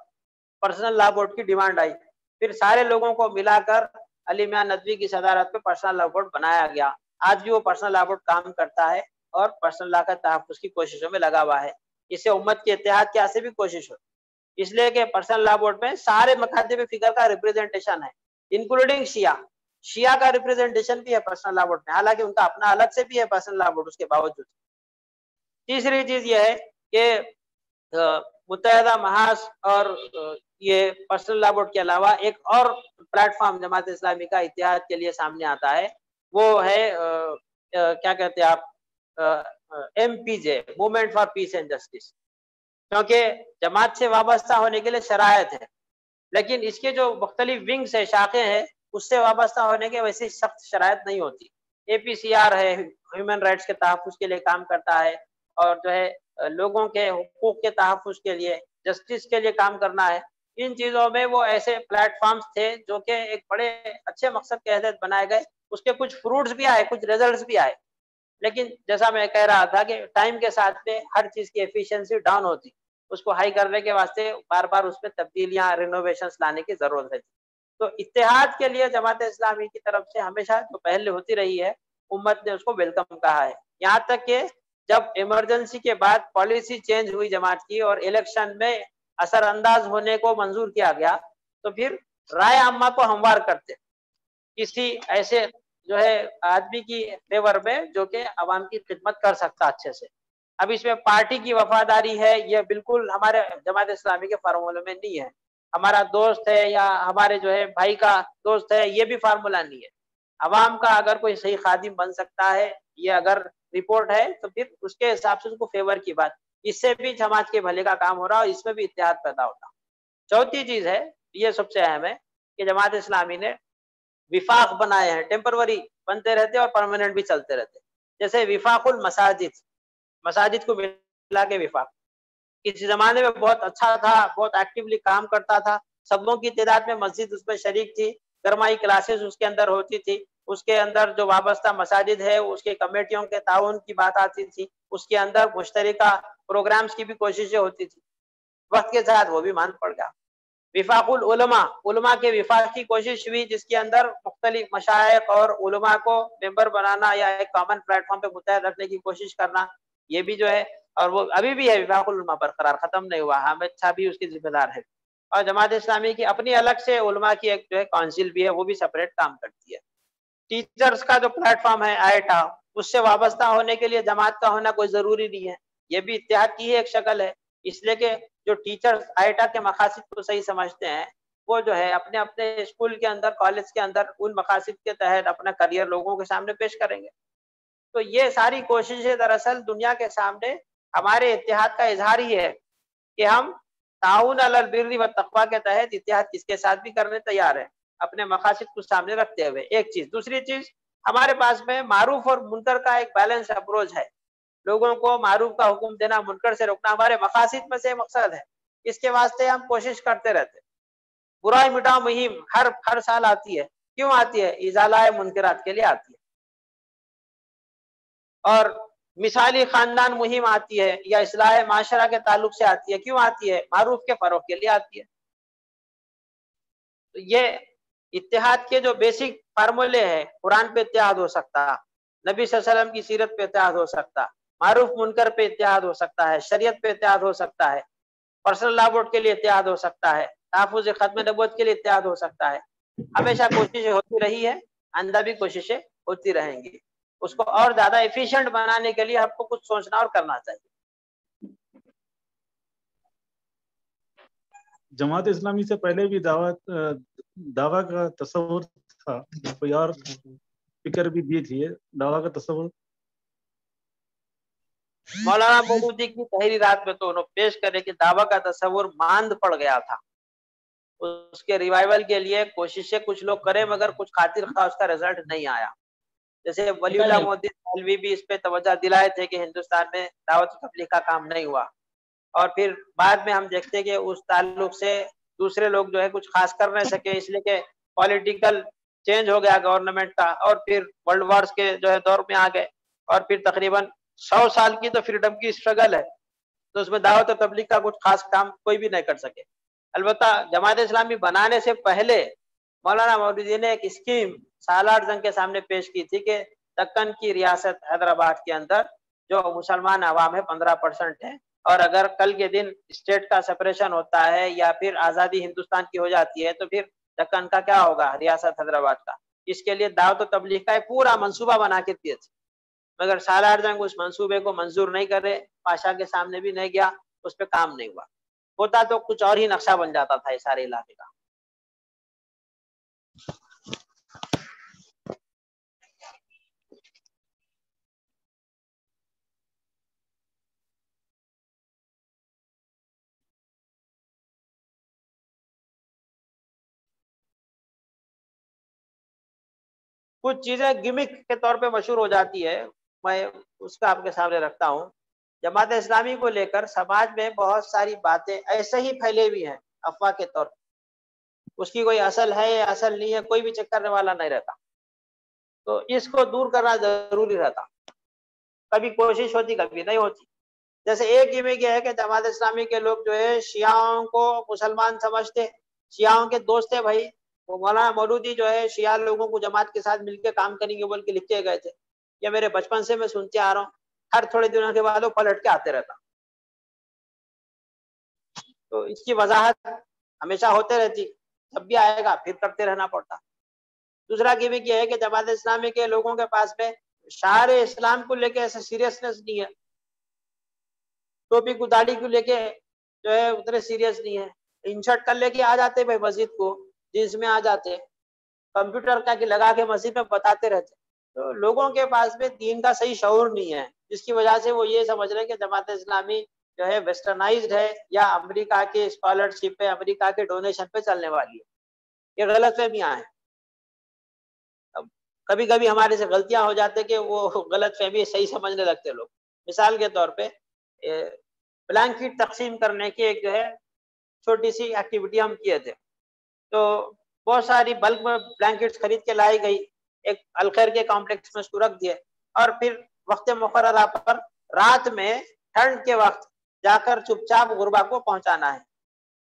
پرسنل لا بورڈ کی ڈیمانڈ آئی، پھر سارے لوگوں کو ملا کر علی میاں ندوی کی صدارت میں پرسنل لا بورڈ بنایا گیا۔ آج بھی وہ پرسنل لا بورڈ کام کرتا ہے اور پرسنل لا کا تحفظ کی کوششوں میں لگا ہوا ہے۔ اس سے امت کے اتحاد کی ایسے بھی کوشش ہو، اس لیے کہ پرسنل لا بورڈ میں سارے مکاتب فکر کا ریپریزنٹیشن ہے، انکلوڈنگ شیعہ کا ریپریزنٹیشن بھی ہے پرسنل لا بورڈ میں، حالانکہ ان کا اپنا الگ سے بھی ہے پرسنل لا بورڈ اس کے باوجود۔ تیسری چیز یہ ہے کہ متحدہ محاذ اور یہ پرسنل لا بورڈ کے علاوہ ایک اور پلیٹ فارم جماعت اسلامی کا اتحاد کے لیے سامنے آتا ہے، وہ ہے کیا کہتے ہیں آپ، MPJ، movement for piece and justice. کیونکہ جماعت سے وابستہ ہونے کے لیے شرائط ہے، لیکن اس کے جو مختلف ونگز ہے، شاخیں ہیں، اس سے وابستہ ہونے کے ویسے سخت شرائط نہیں ہوتی۔ APCR ہے، ہیومن رائٹس کے تحفظ کے لیے کام کرتا ہے، اور جو ہے لوگوں کے حقوق کے تحفظ کے لیے، جسٹس کے لیے کام کرنا ہے۔ ان چیزوں میں وہ ایسے پلیٹ فارمز تھے جو کہ ایک بڑے اچھے مقصد کے تحت بنائے گئے، اس کے کچھ فروٹس بھی آئے، کچھ ریزلٹس بھی آئے، لیکن جیسا میں کہہ رہا تھا کہ ٹائم کے ساتھ میں ہر چیز کی ایفیشنسی ڈاؤن ہوتی، اس کو ہائی کرنے کے واسطے بار بار اس میں تبدیلیاں، رینوویشنز لانے کی ضرورت ہے۔ تو اتحاد کے لیے جماعت اسلامی کی طرف سے ہمیشہ جو پہل ہوتی رہی ہے، امت نے اس کو ویلکم کہا ہے، یہاں تک کہ جب ایمرجنسی کے بعد پالیسی چینج ہوئی جماعت کی اور الیکشن میں اثر انداز ہونے کو منظور کیا گیا تو پھر رائے عامہ کو ہموار کرتے کسی ایسے جو ہے آدمی کی فیور میں جو کہ عوام کی خدمت کر سکتا اچھے سے۔ اب اس میں پارٹی کی وفاداری ہے، یہ بالکل ہمارے جماعت اسلامی کے فارمولے میں نہیں ہے۔ ہمارا دوست ہے یا ہمارے جو ہے بھائی کا دوست ہے، یہ بھی فارمولہ نہیں ہے۔ عوام کا اگر کوئی صحیح خادم بن سکتا ہے، یہ اگر رپورٹ ہے تو پھر اس کے حساب سے اس کو فیور کی بات، اس سے بھی جماعت کے بھلے کا کام ہو رہا اور اس میں بھی اتحاد پیدا ہوتا۔ چوتھی چیز ہے، یہ سب سے اہم ہے کہ جماعت اسلامی نے وفاق بنائے ہیں، ٹیمپروری بنتے رہتے اور پرماننٹ بھی چلتے رہتے، جیسے وفاق المساجد، مساجد کو ملا کے وفاق کسی زمانے میں بہت اچھا تھا، بہت ایکٹیولی کام کرتا تھا، سبوں کی تعداد میں مسجد اس میں شریک تھی، گرمائی کلاسز اس کے اندر ہوتی تھی، اس کے اندر جو وابستہ مساجد ہے اس کے کمیٹیوں کے تعاون کی بات آتی تھی، اس کے اندر مشترکہ پروگرامز کی بھی کوششیں ہوتی تھی۔ وقت کے ساتھ وہ بھی مان پڑ گیا۔ وفاق العلماء، علماء کے وفاق کی کوشش ہوئی، جس کے اندر مختلف مشائخ اور علماء کو ممبر بنانا یا ایک کامن پلیٹ فارم پہ متحد رکھنے کی کوشش کرنا، یہ بھی جو ہے، اور وہ ابھی بھی ہے وفاق العلماء برقرار، ختم نہیں ہوا، حامد شاہ بھی اس کی ذمہ دار ہے۔ اور جماعت اسلامی کی اپنی الگ سے علماء کی ایک جو ہے کونسل بھی ہے، وہ بھی سپریٹ کام کرتی ہے۔ ٹیچرز کا جو پلیٹ فارم ہے آئیٹا، اس سے وابستہ ہونے کے لیے جماعت کا ہونا کوئی ضروری نہیں ہے، یہ بھی اتحاد کی ایک شکل ہے، اس لیے کہ جو ٹیچرز آئیٹا کے مقاصد کو صحیح سمجھتے ہیں، وہ جو ہے اپنے اپنے اسکول کے اندر، کالج کے اندر ان مقاصد کے تحت اپنا کریئر لوگوں کے سامنے پیش کریں گے۔ تو یہ ساری کوششیں دراصل دنیا کے سامنے ہمارے اتحاد کا اظہار ہی ہے کہ ہم تعاون علی البر والتقوی کے تحت اتحاد کس کے ساتھ بھی کرنے تیار ہیں، اپنے مقاصد کو سامنے رکھتے ہوئے۔ ایک چیز، دوسری چیز، ہمارے پاس میں معروف اور منکر کا ایک بیلنس اپروچ ہے۔ لوگوں کو معروف کا حکم دینا، منکر سے روکنا ہمارے مقاصد میں سے مقصد ہے، اس کے واسطے ہم کوشش کرتے رہتے ہیں۔ برائی مٹاؤ مہم ہر سال آتی ہے، کیوں آتی ہے؟ ازالہ منکرات کے لیے آتی ہے۔ اور مثالی خاندان مہم آتی ہے یا اصلاح معاشرہ کے تعلق سے آتی ہے، کیوں آتی ہے؟ معروف کے فروغ کے لیے آتی ہے۔ تو یہ اتحاد کے جو بیسک فارمولے ہیں، قرآن پہ اتحاد ہو سکتا، نبی صلی اللہ علیہ وسلم کی سیرت پہ اتحاد ہو سکتا، معروف منکر پہ اتحاد ہو سکتا ہے، شریعت پہ اتحاد ہو سکتا ہے، پرسنل لا بورڈ کے لیے اتحاد ہو سکتا ہے، تحفظ ختم نبوت کے لیے اتحاد ہو سکتا ہے۔ ہمیشہ کوششیں ہوتی رہی ہے، آئندہ بھی کوششیں ہوتی رہیں گی۔ اس کو اور زیادہ ایفیشینٹ بنانے کے لیے آپ کو کچھ سوچنا اور کرنا چاہیے۔ جماعت اسلامی سے پہلے بھی دعویٰ کا تصور تھا، کوئی اور فکر بھی دی تھی، دعویٰ کا تصور؟ مولانا مودودی کی تحریرات میں تو انہوں پیش کرے کہ دعویٰ کا تصور ماند پڑ گیا تھا، اس کے ریوائیول کے لیے کوششیں کچھ لوگ کرے مگر کچھ خاطر خواہ اس کا رزلٹ نہیں آیا۔ جیسے ولی اللہ مودودی مولوی بھی اس پہ توجہ دلائے تھے کہ ہندوستان میں دعوت و تبلیغ کا کام نہیں ہوا، اور پھر بعد میں ہم دیکھتے ہیں کہ اس تعلق سے دوسرے لوگ جو ہے کچھ خاص کر نہیں سکے، اس لیے کہ پولیٹیکل چینج ہو گیا گورنمنٹ کا، اور پھر ورلڈ وارز کے جو ہے دور میں آ گئے، اور پھر تقریباً 100 سال کی تو فریڈم کی اسٹرگل ہے، تو اس میں دعوت و تبلیغ کا کچھ خاص کام کوئی بھی نہیں کر سکے۔ البتہ جماعت اسلامی بنانے سے پہلے مولانا مودودی نے ایک اسکیم سالار جنگ کے سامنے پیش کی تھی کہ دکن کی ریاست حیدرآباد کے اندر جو مسلمان عوام ہے 15% ہے، اور اگر کل کے دن اسٹیٹ کا سپریشن ہوتا ہے یا پھر آزادی ہندوستان کی ہو جاتی ہے تو پھر دکن کا کیا ہوگا؟ ریاست حیدرآباد کا۔ اس کے لیے دعوت و تبلیغ کا ایک پورا منصوبہ بنا کے دیے تھے، مگر سالار جنگ اس منصوبے کو منظور نہیں کر رہے، پاشا کے سامنے بھی نہیں گیا، اس پہ کام نہیں ہوا، ہوتا تو کچھ اور ہی نقشہ بن جاتا تھا اس سارے علاقے کا۔ کچھ چیزیں گمک کے طور پہ مشہور ہو جاتی ہے، میں اس کا آپ کے سامنے رکھتا ہوں۔ جماعت اسلامی کو لے کر سماج میں بہت ساری باتیں ایسے ہی پھیلے ہوئی ہیں افواہ کے طور پر، اس کی کوئی اصل ہے یا اصل نہیں ہے کوئی بھی چیک کرنے والا نہیں رہتا، تو اس کو دور کرنا ضروری رہتا، کبھی کوشش ہوتی کبھی نہیں ہوتی۔ جیسے ایک گمک یہ ہے کہ جماعت اسلامی کے لوگ جو ہے شیعوں کو مسلمان سمجھتے، شیعوں کے دوست ہیں بھائی، وہ مولانا مودودی جو ہے شیعہ لوگوں کو جماعت کے ساتھ مل کے کام کریں گے بول کے لکھ کے گئے تھے، یہ میرے بچپن سے میں سنتے آ رہا ہوں، ہر تھوڑے دنوں کے بعد وہ پلٹ کے آتے رہتا، تو اس کی وضاحت ہمیشہ ہوتے رہتی، جب بھی آئے گا پھر کرتے رہنا پڑتا۔ دوسرا گمک یہ ہے کہ جماعت اسلامی کے لوگوں کے پاس میں شعار اسلام کو لے کے ایسا سیریسنس نہیں ہے، ٹوپی کو داڑھی کو لے کے جو ہے اتنے سیریس نہیں ہے، انشرٹ کر لے کے آ جاتے بھائی مسجد کو، جنس میں آ جاتے، کمپیوٹر کا لگا کے مسجد میں بتاتے رہتے، تو لوگوں کے پاس میں دین کا صحیح شعور نہیں ہے، جس کی وجہ سے وہ یہ سمجھ رہے ہیں کہ جماعت اسلامی جو ہے ویسٹرنائزڈ ہے یا امریکہ کے اسکالرشپ پہ، امریکہ کے ڈونیشن پہ چلنے والی ہے، یہ غلط فہمیاں ہیں۔ کبھی کبھی ہمارے سے غلطیاں ہو جاتے کہ وہ غلط فہمی صحیح سمجھنے لگتے لوگ۔ مثال کے طور پہ بلینکٹ تقسیم کرنے کی ایک جو ہے چھوٹی سی ایکٹیویٹی ہم کیے تھے، تو بہت ساری بلک میں بلینکٹس خرید کے لائی گئی، ایک الخیر کے کمپلیکس میں اس کو رکھ دیے، اور پھر وقت مقررہ پر رات میں ٹھنڈ کے وقت جا کر چپ چاپ غربا کو پہنچانا ہے۔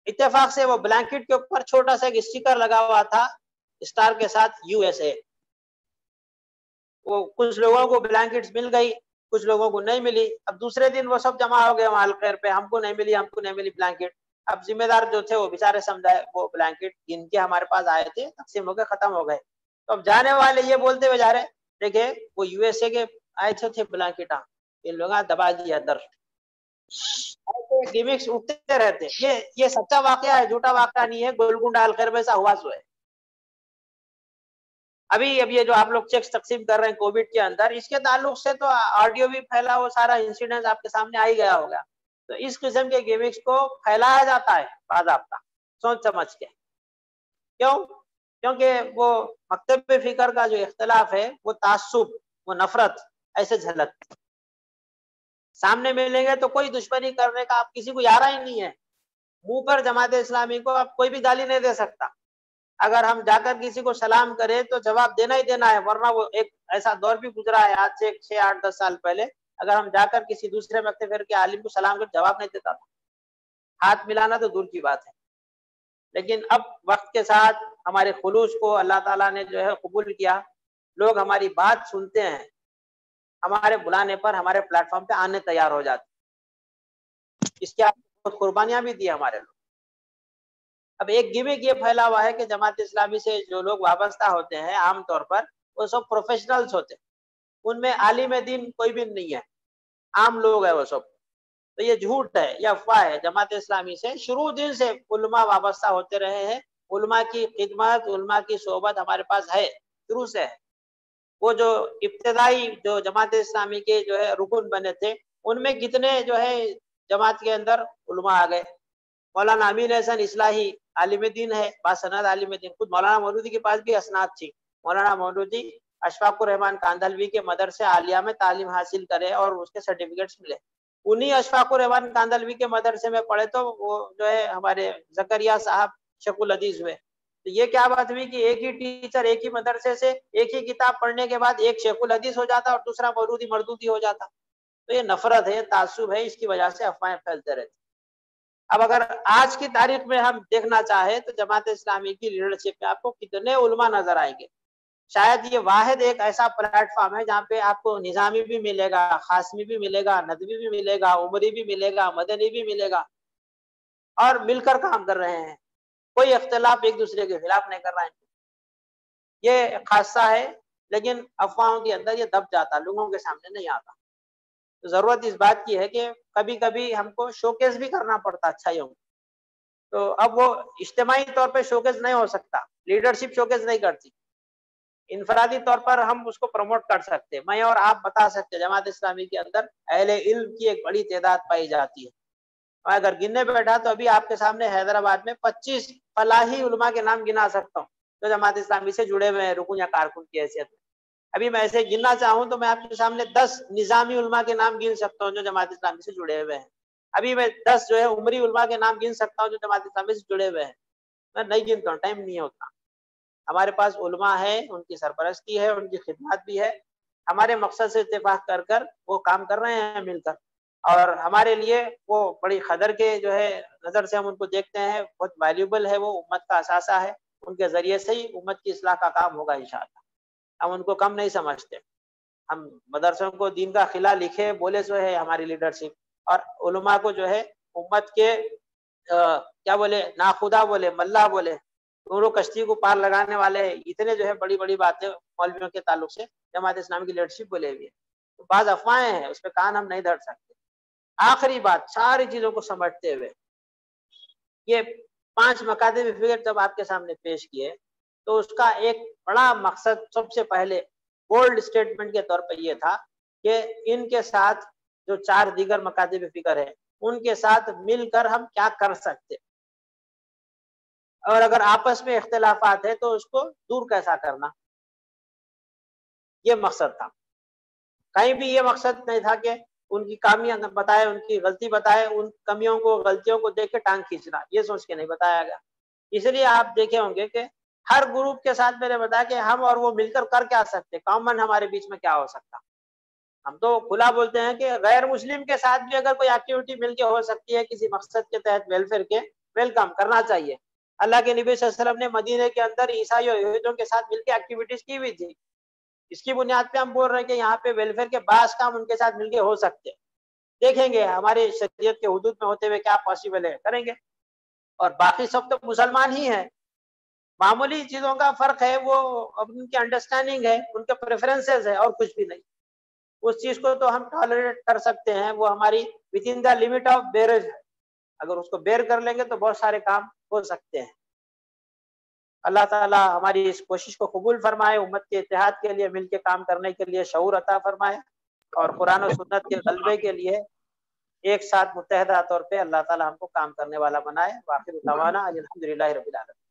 اتفاق سے وہ بلینکٹ کے اوپر چھوٹا سا ایک اسٹیکر لگا ہوا تھا اسٹار کے ساتھ USA، وہ کچھ لوگوں کو بلینکٹس مل گئی، کچھ لوگوں کو نہیں ملی، اب دوسرے دن وہ سب جمع ہو گئے وہاں الخیر پہ، ہم کو نہیں ملی، ہم کو نہیں ملی بلینکٹ۔ اب ذمہ دار جو تھے وہ بیچارے سمجھائے، وہ بلینکٹ جن کے ہمارے پاس آئے تھے تقسیم ہو گئے، ختم ہو گئے، تو اب جانے والے یہ بولتے ہوئے جا رہے دیکھے وہ USA کے آئے تھے بلینکٹ، ان لوگوں دبا دیا در، ایسے گیمکس اٹھتے رہتے۔ یہ سچا واقعہ ہے، جھوٹا واقعہ نہیں ہے، گولکنڈہ الخیر میں ایسا ہوا سو ہے۔ ابھی یہ جو آپ لوگ چیکس تقسیم کر رہے ہیں کووڈ کے اندر، اس کے تعلق سے تو آڈیو بھی پھیلا، وہ سارا انسیڈنٹ آپ کے سامنے آ ہی گیا ہوگا. تو اس قسم کے گیمکس کو پھیلایا جاتا ہے باضابطہ سوچ سمجھ کے. کیوں؟ کیونکہ وہ مکتب فکر کا جو اختلاف ہے، وہ تعصب، وہ نفرت ایسے جھلکتی. سامنے ملیں گے تو کوئی دشمنی کرنے کا آپ کسی کو یارہ ہی نہیں ہے. منہ پر جماعت اسلامی کو آپ کوئی بھی گالی نہیں دے سکتا. اگر ہم جا کر کسی کو سلام کریں تو جواب دینا ہی دینا ہے، ورنہ وہ ایک ایسا دور بھی گزرا ہے آج سے 6, 8, 10 سال پہلے، اگر ہم جا کر کسی دوسرے مکتب فکر کے عالم کو سلام کر جواب نہیں دیتا تھا. ہاتھ ملانا تو دور کی بات ہے. لیکن اب وقت کے ساتھ ہمارے خلوص کو اللہ تعالیٰ نے جو ہے قبول کیا. لوگ ہماری بات سنتے ہیں، ہمارے بلانے پر ہمارے پلیٹ فارم پہ آنے تیار ہو جاتے. اس کے بہت قربانیاں بھی دی ہمارے لوگ. اب ایک گیمک یہ پھیلا ہوا ہے کہ جماعت اسلامی سے جو لوگ وابستہ ہوتے ہیں عام طور پر وہ سب پروفیشنلز ہوتے ہیں، ان میں عالم دین کوئی بھی نہیں ہے، عام لوگ ہیں وہ سب. تو یہ جھوٹ ہے، یہ افواہ ہے. جماعت اسلامی سے شروع دن سے علماء وابستہ ہوتے رہے ہیں. علماء کی خدمت، علماء کی صحبت ہمارے پاس ہے، شروع سے ہے. وہ جو ابتدائی جو جماعت اسلامی کے جو ہے رکن بنے تھے، ان میں کتنے جو ہے جماعت کے اندر علماء آ گئے. مولانا امین احسن اصلاحی عالم دین ہے، باسند عالم دین. خود مولانا مودودی کے پاس بھی اسناد تھی. مولانا مودودی اشفاق الرحمان کاندھلوی کے مدرسے عالیہ میں تعلیم حاصل کرے اور اس کے سرٹیفکیٹس ملے. انہی اشفاق الرحمان کاندھلوی کے مدرسے میں پڑھے تو وہ جو ہے ہمارے زکریا صاحب شیخ الحدیث ہوئے. تو یہ کیا بات ہوئی کہ ایک ہی ٹیچر ایک ہی مدرسے سے ایک ہی کتاب پڑھنے کے بعد ایک شیخ الحدیث ہو جاتا اور دوسرا مودودی مردودی ہو جاتا. تو یہ نفرت ہے، تعصب ہے، اس کی وجہ سے افواہیں پھیلتے رہتے. اب اگر آج کی تاریخ میں ہم دیکھنا چاہیں تو جماعت اسلامی کی لیڈرشپ میں آپ کو کتنے علماء نظر آئیں گے. شاید یہ واحد ایک ایسا پلیٹ فارم ہے جہاں پہ آپ کو نظامی بھی ملے گا، خاصمی بھی ملے گا، ندوی بھی ملے گا، عمری بھی ملے گا، مدنی بھی ملے گا، اور مل کر کام کر رہے ہیں. کوئی اختلاف ایک دوسرے کے خلاف نہیں کر رہے ہیں. یہ خاصہ ہے، لیکن افواہوں کے اندر یہ دب جاتا، لوگوں کے سامنے نہیں آتا. تو ضرورت اس بات کی ہے کہ کبھی کبھی ہم کو شوکیس بھی کرنا پڑتا اچھائیوں. تو اب وہ اجتماعی طور پہ شوکیس نہیں ہو سکتا، لیڈرشپ شوکیس نہیں کرتی. انفرادی طور پر ہم اس کو پروموٹ کر سکتے. میں اور آپ بتا سکتے جماعت اسلامی کے اندر اہل علم کی ایک بڑی تعداد پائی جاتی ہے. اگر گننے بیٹھا تو ابھی آپ کے سامنے حیدرآباد میں 25 فلاحی علماء کے نام گنا سکتا ہوں جو جماعت اسلامی سے جڑے ہوئے ہیں رکن یا کارکن کی حیثیت میں. ابھی میں ایسے گننا چاہوں تو میں آپ کے سامنے 10 نظامی علماء کے نام گن سکتا ہوں جو جماعت اسلامی سے جڑے ہوئے ہیں. ابھی میں 10 جو ہے عمری علماء کے نام گن سکتا ہوں جو جماعت اسلامی سے جڑے ہوئے ہیں. میں نہیں گنتا ہوں، ٹائم نہیں ہوتا. ہمارے پاس علماء ہے، ان کی سرپرستی ہے، ان کی خدمات بھی ہے. ہمارے مقصد سے اتفاق کر کر وہ کام کر رہے ہیں مل کر، اور ہمارے لیے وہ بڑی قدر کے جو ہے نظر سے ہم ان کو دیکھتے ہیں. بہت ویلیوبل ہے، وہ امت کا اثاثہ ہے. ان کے ذریعے سے ہی امت کی اصلاح کا کام ہوگا انشاءاللہ. ہم ان کو کم نہیں سمجھتے. ہم مدرسوں کو دین کا خلا لکھے بولے سو ہے ہماری لیڈرشپ، اور علماء کو جو ہے امت کے کیا بولے، ناخدا بولے، ملا بولے، دونوں کشتی کو پار لگانے والے ہیں. اتنے جو ہے بڑی بڑی باتیں مولویوں کے تعلق سے جماعت اسلامی کی لیڈرشپ بولے ہوئی ہے. تو بعض افواہیں ہیں، اس پہ کان ہم نہیں دھر سکتے. آخری بات ساری چیزوں کو سمجھتے ہوئے، یہ 5 مکاتب فکر جب آپ کے سامنے پیش کیے تو اس کا ایک بڑا مقصد سب سے پہلے بولڈ اسٹیٹمنٹ کے طور پر یہ تھا کہ ان کے ساتھ جو 4 دیگر مکاتب فکر ہیں ان کے ساتھ مل کر ہم کیا کر سکتے، اور اگر آپس میں اختلافات ہیں تو اس کو دور کیسا کرنا. یہ مقصد تھا. کہیں بھی یہ مقصد نہیں تھا کہ ان کی کامیاں بتائے، ان کی غلطی بتائے، ان کمیوں کو غلطیوں کو دیکھ کے ٹانگ کھینچنا، یہ سوچ کے نہیں بتایا گیا. اس لیے آپ دیکھے ہوں گے کہ ہر گروپ کے ساتھ میں نے بتایا کہ ہم اور وہ مل کر کیا سکتے، کامن ہمارے بیچ میں کیا ہو سکتا. ہم تو کھلا بولتے ہیں کہ غیر مسلم کے ساتھ بھی اگر کوئی ایکٹیویٹی مل کے ہو سکتی ہے کسی مقصد کے تحت ویلفیئر کے، ویلکم کرنا چاہیے. اللہ کے نبی صلی اللہ علیہ وسلم نے مدینے کے اندر عیسائی اور یہودیوں کے ساتھ مل کے ایکٹیویٹیز کی ہوئی تھی. اس کی بنیاد پہ ہم بول رہے ہیں کہ یہاں پہ ویلفیئر کے بعض کام ان کے ساتھ مل کے ہو سکتے. دیکھیں گے ہمارے شریعت کے حدود میں ہوتے ہوئے کیا پاسبل ہے، کریں گے. اور باقی سب تو مسلمان ہی ہیں. معمولی چیزوں کا فرق ہے، وہ ان کی انڈرسٹینڈنگ ہے، ان کے پریفرنسز ہے، اور کچھ بھی نہیں. اس چیز کو تو ہم ٹالریٹ کر سکتے ہیں، وہ ہماری within the limit of بیئرج ہے. اگر اس کو بیئر کر لیں گے تو بہت سارے کام ہو سکتے ہیں. اللہ تعالیٰ ہماری اس کوشش کو قبول فرمائے، امت کے اتحاد کے لیے مل کے کام کرنے کے لیے شعور عطا فرمائے، اور قرآن و سنت کے غلبے کے لیے ایک ساتھ متحدہ طور پہ اللہ تعالیٰ ہم کو کام کرنے والا بنائے۔ وآخر دعوانا الحمدللہ رب العالمین۔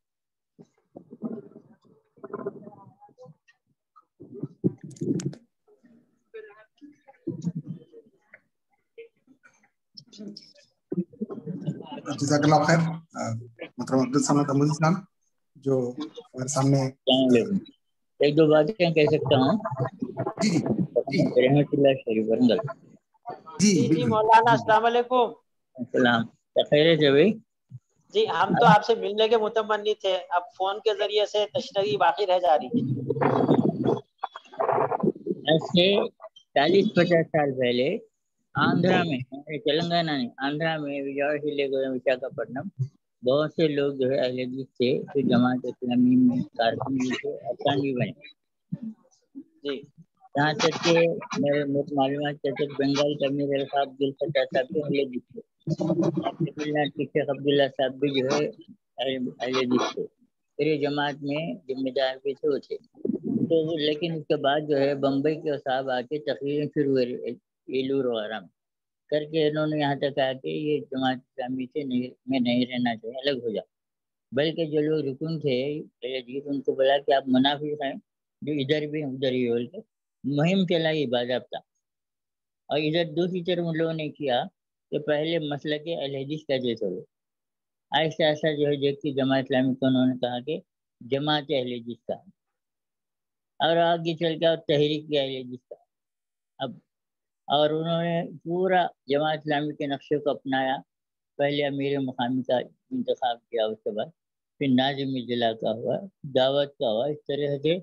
جزاک اللہ خیر محترم عبدالصمد امودی صاحب جو ہمارے سامنے۔ ایک دو باتیں کہہ سکتا ہوں؟ جی جی رحمت اللہ شریف ورنگل۔ جی جی مولانا السلام علیکم۔ السلام، خیریت ہے بھائی؟ جی ہم تو آپ سے ملنے کے متمنی تھے، اب فون کے ذریعے سے تشنگی باقی رہ جا رہی ہے۔ آج سے 40-50 سال پہلے آندھرا میں، تلنگانہ نہیں، آندھرا میں وشاکھاپٹنم بہت سے لوگ جو ہے اہل حدیث تھے جو جماعت اسلامی میں کارکن بھی تھے، ارکان بھی بنے۔ جی یہاں تک کہ میرے معلومات کے تک بنگال کا امیر الخاب عبدالفتاح صاحب بھی اہل حدیث تھے، تمل ناڈو کے شیخ عبداللہ صاحب بھی جو ہے اہل حدیث تھے، پھر یہ جماعت میں ذمہ دار بھی تھے وہ تھے۔ تو لیکن اس کے بعد جو ہے بمبئی کے صاحب آ کے تقریریں شروع ہوئے ایلور وغیرہ میں کر کے، انہوں نے یہاں تک کہا کہ یہ جماعت اسلامی سے نہیں رہنا چاہیے، الگ ہو جاؤ۔ بلکہ جو لوگ رکن تھے ان کو بولا کہ آپ منافق ہیں، جو ادھر بھی ادھر ہی بول کے مہم چلائی باضابطہ۔ اور ادھر دوسری طرف ان لوگوں نے کیا کہ پہلے مسئلہ کے اہل حدیث کیسے چلو، آہستہ آہستہ جو ہے دیکھ کے جماعت اسلامی کو انہوں نے کہا کہ جماعت اہل حدیث کا، اور آگے چل کے تحریک اہل حدیث کا۔ اب اور انہوں نے پورا جماعت اسلامی کے نقشے کو اپنایا، پہلے امیر مقامی کا انتخاب کیا، اس کے بعد پھر ناظم ضلع کا ہوا، دعوت کا ہوا، اس طرح سے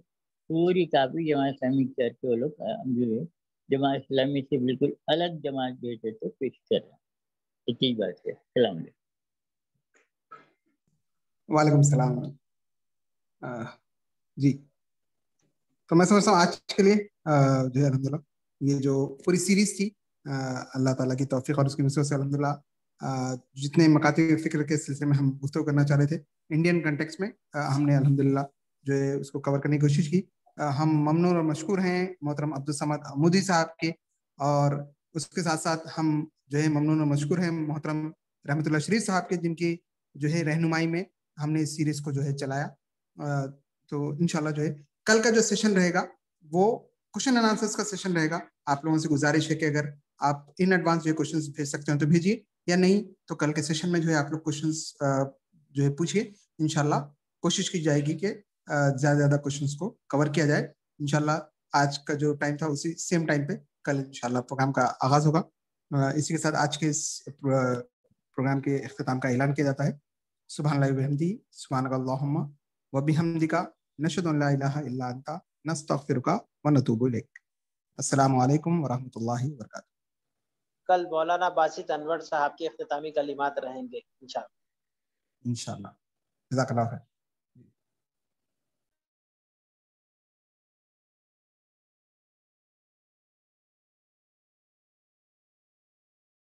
پوری کافی جماعت اسلامی کے وہ لوگ جو ہے جماعت اسلامی سے بالکل الگ جماعت جو ہے پیش کر رہے ہیں۔ ٹھیک بات ہے۔ السلام علیکم۔ وعلیکم السلام۔ جی تو میں سمجھتا ہوں آج کے لیے جو ہے الحمدللہ یہ جو پوری سیریز تھی اللہ تعالیٰ کی توفیق اور اس کی نصرت سے الحمدللہ جتنے مکاتب فکر کے سلسلے میں ہم گفتگو کرنا چاہ رہے تھے انڈین کنٹیکسٹ میں ہم نے الحمدللہ جو ہے اس کو کور کرنے کی کوشش کی۔ ہم ممنون اور مشکور ہیں محترم عبدالصمد امودی صاحب کے، اور اس کے ساتھ ساتھ ہم جو ہے ممنون اور مشکور ہیں محترم رحمت اللہ شریف صاحب کے، جن کی جو ہے رہنمائی میں ہم نے اس سیریز کو جو ہے چلایا۔ تو انشاءاللہ جو ہے کل کا جو سیشن رہے گا وہ کوشچن اینڈ آنسرز کا سیشن رہے گا۔ آپ لوگوں سے گزارش ہے کہ اگر آپ ان ایڈوانس جو کوشچنز بھیج سکتے ہیں تو بھیجیے، یا نہیں تو کل کے سیشن میں جو ہے آپ لوگ کوشچنز جو ہے پوچھیے۔ انشاءاللہ کوشش کی جائے گی کہ زیادہ زیادہ کوشچنز کو کور کیا جائے۔ انشاءاللہ آج کا جو ٹائم تھا اسی سیم ٹائم پہ کل انشاءاللہ پروگرام کا آغاز ہوگا۔ اسی کے ساتھ آج کے اس پروگرام کے اختتام کا اعلان کیا جاتا ہے۔ سبحان اللہ وبحمدہ، سبحانک اللہم وبحمدک، نشہد ان لا الہ الا انت، نستغفرک ونتوب الیک۔ السلام علیکم ورحمۃ اللہ وبرکاتہ۔ کل مولانا باسط انور صاحب کے اختتامی کلمات رہیں گے انشاءاللہ۔ انشاءاللہ۔ جزاک اللہ خیر۔